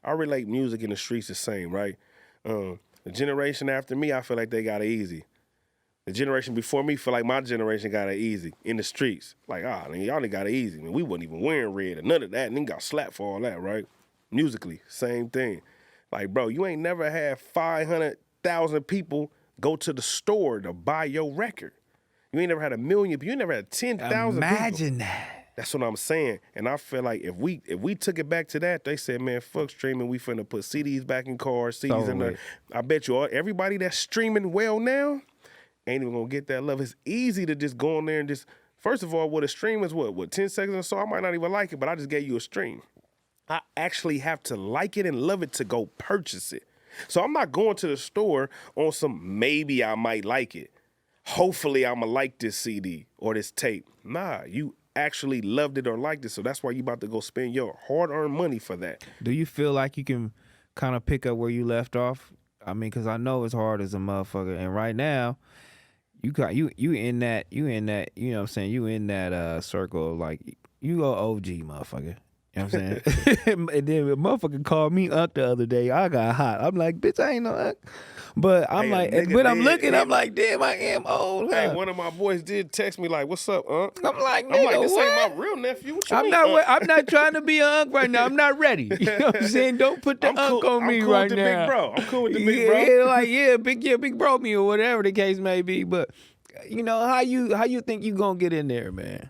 I relate music in the streets the same, right? The generation after me, I feel like they got it easy. The generation before me feel like my generation got it easy in the streets. Like, y'all done got it easy. Man, we wasn't even wearing red or none of that, and then got slapped for all that, right? Musically, same thing. Like, bro, you ain't never had 500,000 people go to the store to buy your record. You ain't never had 1 million, you ain't never had 10,000 people. Imagine that. That's what I'm saying. And I feel like if we took it back to that, they said, man, fuck streaming. We finna put CDs back in cars, CDs in there. I bet you everybody that's streaming well now ain't even gonna get that love. It's easy to just go on there and just, first of all, what a stream is what 10 seconds or so? I might not even like it, but I just gave you a stream. I actually have to like it and love it to go purchase it. So I'm not going to the store on some maybe I might like it. Hopefully I'ma like this CD or this tape. Nah, you actually loved it or liked it. So that's why you about to go spend your hard-earned money for that. Do you feel like you can kind of pick up where you left off? I mean, because I know it's hard as a motherfucker, and right now, you in that you know what I'm saying, you in that circle of like you go OG motherfucker. You know what I'm saying? And then a motherfucker called me Unc the other day. I got hot. I'm like, bitch, I ain't no Unc. But I'm like, but I'm looking, I'm like, damn, I am old. Hey, Huh? one of my boys did text me like, "What's up, Unc?" I'm like, nigga, I'm like, this what? ain't my real nephew. What you mean, Unc? I'm not trying to be an Unc right now. I'm not ready. You know what I'm saying? Don't put the Unc on me cool right with the now. big bro. I'm cool with the big bro. Yeah, like big bro me or whatever the case may be. But you know how you think you gonna get in there, man?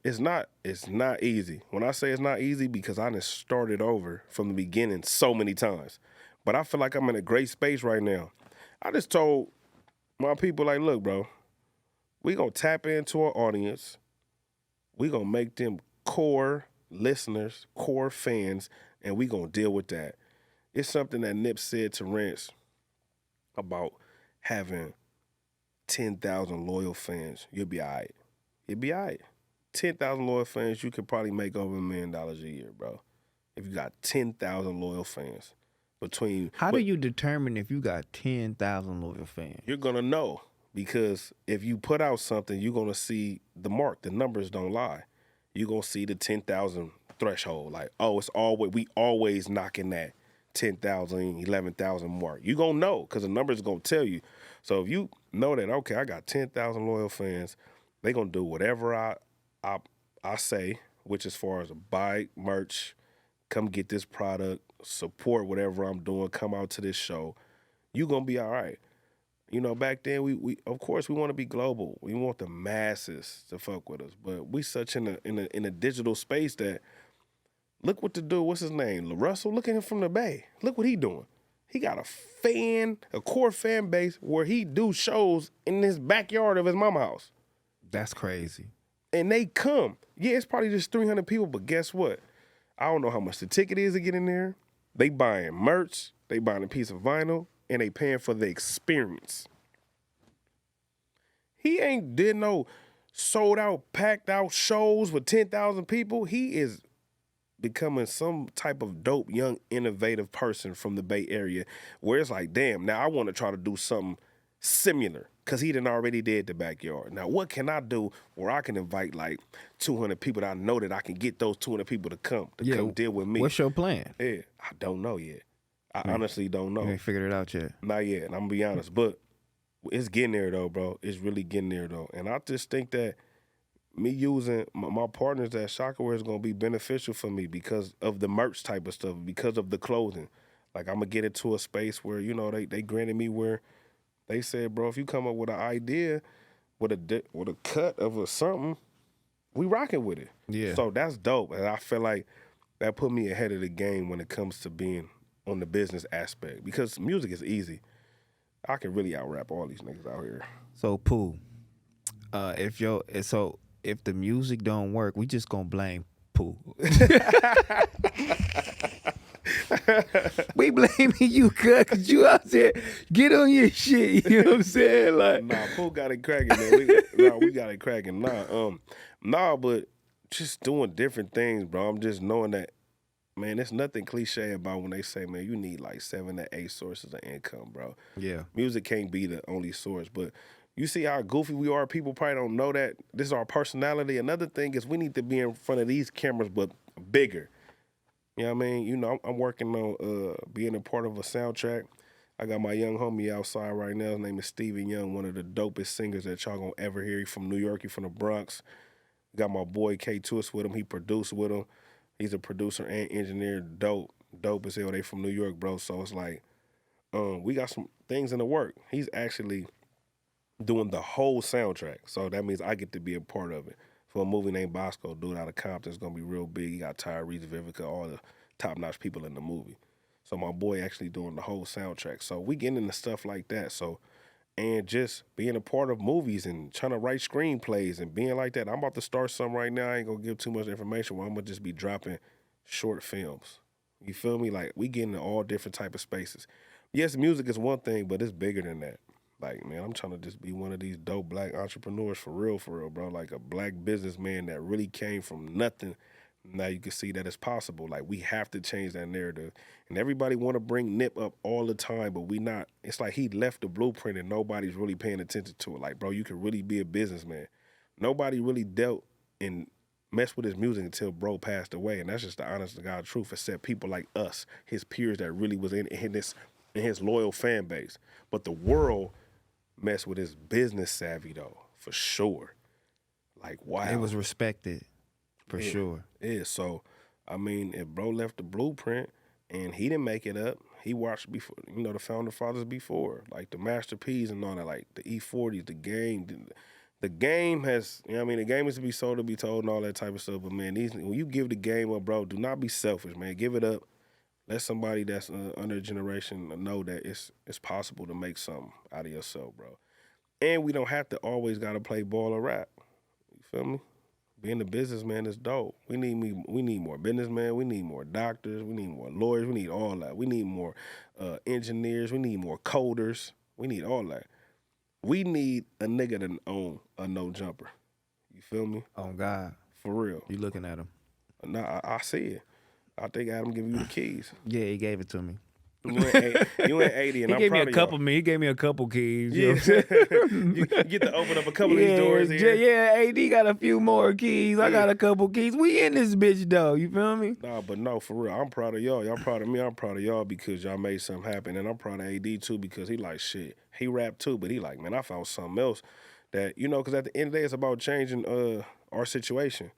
It's not easy. When I say it's not easy, because I done started over from the beginning so many times. But I feel like I'm in a great space right now. I just told my people, like, look, bro, we gonna tap into our audience. We gonna make them core listeners, core fans, and we gonna deal with that. It's something that Nip said to Rance about having 10,000 loyal fans. You'll be all right. You'll be all right. 10,000 loyal fans, you could probably make over $1 million a year, bro. If you got 10,000 loyal fans. How do you determine if you got 10,000 loyal fans? You're going to know, because if you put out something, you're going to see the mark. The numbers don't lie. You're going to see the 10,000 threshold. Like, oh, we always knocking that 10,000, 11,000 mark. You're going to know, because the numbers going to tell you. So if you know that, okay, I got 10,000 loyal fans, they going to do whatever I say, which as far as buy merch, come get this product, support whatever I'm doing, come out to this show, you gonna be all right. You know, back then we of course we want to be global. We want the masses to fuck with us, but we such in a digital space that look what the dude, what's his name, Russell. Look at him from the Bay. Look what he doing. He got a core fan base where he do shows in his backyard of his mama house. That's crazy. And they come. Yeah, it's probably just 300 people, but guess what? I don't know how much the ticket is to get in there. They buying merch, they buying a piece of vinyl, and they paying for the experience. He ain't did no sold out, packed out shows with 10,000 people. He is becoming some type of dope, young, innovative person from the Bay Area where it's like, damn, now I want to try to do something similar, because he done already did the backyard. Now, what can I do where I can invite like 200 people that I know that I can get those 200 people to come deal with me? What's your plan? Yeah, I don't know yet. I honestly don't know. You ain't figured it out yet. Not yet, and I'm going to be honest. But it's getting there, though, bro. It's really getting there, though. And I just think that me using my partners at Shaka is going to be beneficial for me because of the merch type of stuff, because of the clothing. Like, I'm going to get into a space where, you know, they granted me where they said, bro, if you come up with an idea with a cut of something, we rocking with it. Yeah. So that's dope. And I feel like that put me ahead of the game when it comes to being on the business aspect, because music is easy. I can really out-rap all these niggas out here. So, Pooh, if the music don't work, we just gonna blame Pooh. We blaming you, cuz you out there. Get on your shit. You know what I'm saying? Like, nah, Pooh got it cracking, man. We got it cracking. But just doing different things, bro. I'm just knowing that, man, there's nothing cliche about when they say, man, you need like 7 to 8 sources of income, bro. Yeah. Music can't be the only source, but you see how goofy we are. People probably don't know that. This is our personality. Another thing is we need to be in front of these cameras, but bigger. You know what I mean? You know, I'm working on being a part of a soundtrack. I got my young homie outside right now. His name is Steven Young, one of the dopest singers that y'all gonna ever hear. He from New York. He from the Bronx. Got my boy K Twist with him. He produced with him. He's a producer and engineer. Dope as hell. They from New York, bro. So it's like, we got some things in the work. He's actually doing the whole soundtrack. So that means I get to be a part of it. For a movie named Bosco, dude out of Compton, it's gonna be real big. He got Tyrese, Vivica, all the top-notch people in the movie. So my boy actually doing the whole soundtrack. So we getting into stuff like that. So, and just being a part of movies and trying to write screenplays and being like that. I'm about to start something right now. I ain't gonna give too much information, where I'm gonna just be dropping short films. You feel me? Like, we get into all different type of spaces. Yes, music is one thing, but it's bigger than that. Like, man, I'm trying to just be one of these dope black entrepreneurs for real, bro. Like a black businessman that really came from nothing. Now you can see that it's possible. Like, we have to change that narrative. And everybody want to bring Nip up all the time, but we not. It's like he left the blueprint and nobody's really paying attention to it. Like, bro, you can really be a businessman. Nobody really dealt and messed with his music until bro passed away. And that's just the honest to God truth, except people like us, his peers that really was in his loyal fan base. But the world mess with his business savvy though, for sure. Like, wow. It was respected, for sure. Yeah, so, I mean, if bro left the blueprint and he didn't make it up, he watched before, you know, the Founder Fathers before, like the Master P's and all that, like the E40s, the game. The game has, you know what I mean, the game is to be sold, to be told, and all that type of stuff. But, man, when you give the game up, bro, do not be selfish, man. Give it up. Let somebody that's under a generation know that it's possible to make something out of yourself, bro. And we don't have to always got to play ball or rap. You feel me? Being a businessman is dope. We need more businessmen. We need more doctors. We need more lawyers. We need all that. We need more engineers. We need more coders. We need all that. We need a nigga to own a no jumper. You feel me? Oh, God. For real. You looking at him. Nah, I see it. I think Adam give you the keys. Yeah, he gave it to me. You ain't 80, and He I'm gave me proud a of couple. y'all. He gave me a couple keys. Yeah. You know what I'm saying? You get to open up a couple of these doors here. Yeah, AD got a few more keys. I got a couple keys. We in this bitch though. You feel me? Nah, but no, for real. I'm proud of y'all. Y'all proud of me. I'm proud of y'all because y'all made something happen, and I'm proud of AD too because he like shit. He rapped too, but he like, man, I found something else that, you know, because at the end of the day, it's about changing our situation.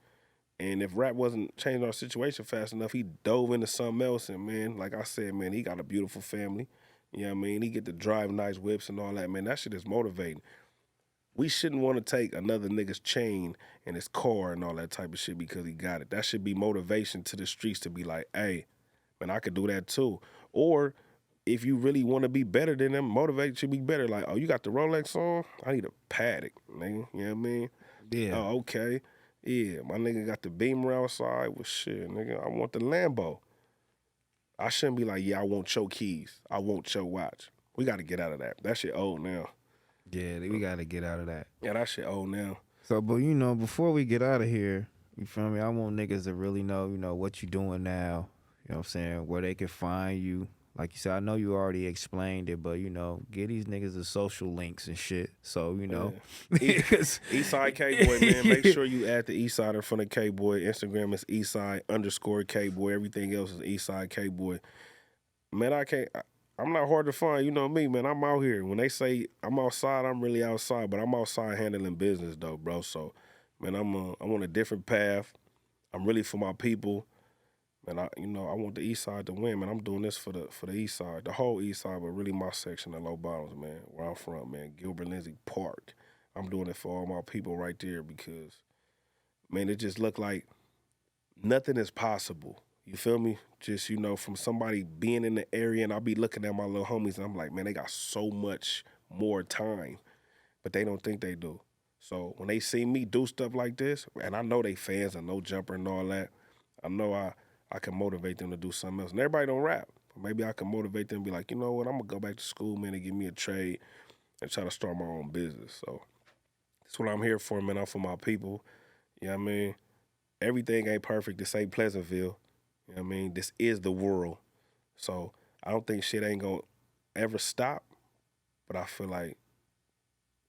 And if rap wasn't changing our situation fast enough, he dove into something else. And, man, like I said, man, he got a beautiful family. You know what I mean? He get to drive nice whips and all that. Man, that shit is motivating. We shouldn't want to take another nigga's chain and his car and all that type of shit because he got it. That should be motivation to the streets to be like, hey, man, I could do that too. Or if you really want to be better than them, motivate you to be better. Like, oh, you got the Rolex on? I need a Paddock, nigga. You know what I mean? Yeah. Oh, okay. Yeah, my nigga got the Beamer outside. Well, shit, nigga, I want the Lambo. I shouldn't be like, yeah, I want your keys. I want your watch. We got to get out of that. That shit old now. Yeah, we got to get out of that. Yeah, that shit old now. So, but, you know, before we get out of here, you feel me? I want niggas to really know, you know, what you doing now. You know what I'm saying? Where they can find you. Like you said, I know you already explained it, but, you know, get these niggas the social links and shit. So, you know. Yeah. Eastside Kboy, man. Make sure you add the Eastside in front of Kboy. Instagram is Eastside_Kboy. Everything else is Eastside Kboy. Man, I'm not hard to find. You know me, man. I'm out here. When they say I'm outside, I'm really outside. But I'm outside handling business, though, bro. So, man, I'm on a different path. I'm really for my people. And I want the East Side to win, man. I'm doing this for the East Side, the whole East Side, but really my section, the low bottoms, man. Where I'm from, man, Gilbert Lindsay Park. I'm doing it for all my people right there because, man, it just looked like nothing is possible. You feel me? Just, you know, from somebody being in the area, and I'll be looking at my little homies, and I'm like, man, they got so much more time, but they don't think they do. So when they see me do stuff like this, and I know they fans and no jumper and all that, I know I can motivate them to do something else. And everybody don't rap. Maybe I can motivate them and be like, you know what, I'm going to go back to school, man, and give me a trade and try to start my own business. So that's what I'm here for, man. I'm for my people. You know what I mean? Everything ain't perfect. This ain't Pleasantville. You know what I mean? This is the world. So I don't think shit ain't going to ever stop, but I feel like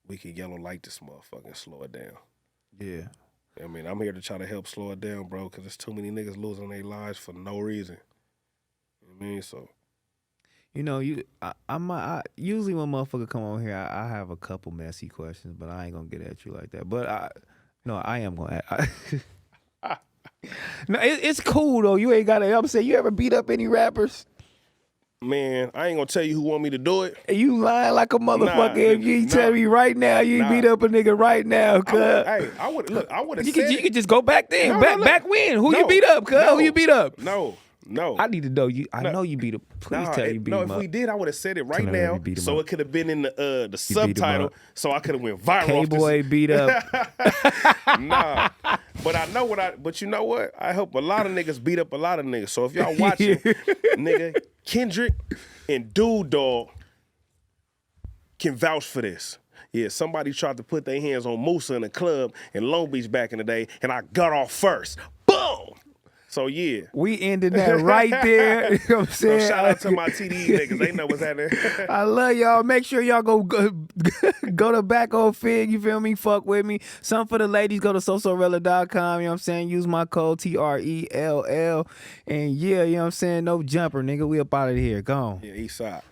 we can yellow light this motherfucker and slow it down. Yeah. I mean, I'm here to try to help slow it down, bro, because there's too many niggas losing their lives for no reason. You know what I mean? So, you know, I usually when motherfucker come on here, I have a couple messy questions, but I ain't gonna get at you like that. But I am gonna. No, it's cool though. You ain't gotta. I'm saying, you ever beat up any rappers? Man, I ain't gonna tell you who want me to do it. You lying like a motherfucker if you tell me right now you beat up a nigga right now, cuz. I would have said you could just go back then. No, back when? Who you beat up, cuz? Who you beat up? No. I need to know you. I know you beat up. Please tell you beat him up. No, if we did, I would have said it right Tell now, me so it could have been in the subtitle, so I could have went viral. Kboy beat up. Nah, but you know what? I hope a lot of niggas beat up a lot of niggas. So if y'all watching, nigga, Kendrick and Dude Dog, can vouch for this. Yeah, somebody tried to put their hands on Musa in a club in Long Beach back in the day, and I got off first. Boom! So, yeah. We ended that right there. You know what I'm saying? So shout out to my TDE niggas. They know what's happening. I love y'all. Make sure y'all go to Back Old Fig. You feel me? Fuck with me. Some for the ladies, go to sosorella.com. You know what I'm saying? Use my code TRELL. And yeah, you know what I'm saying? No jumper, nigga. We up out of here. Go on. Yeah, east side.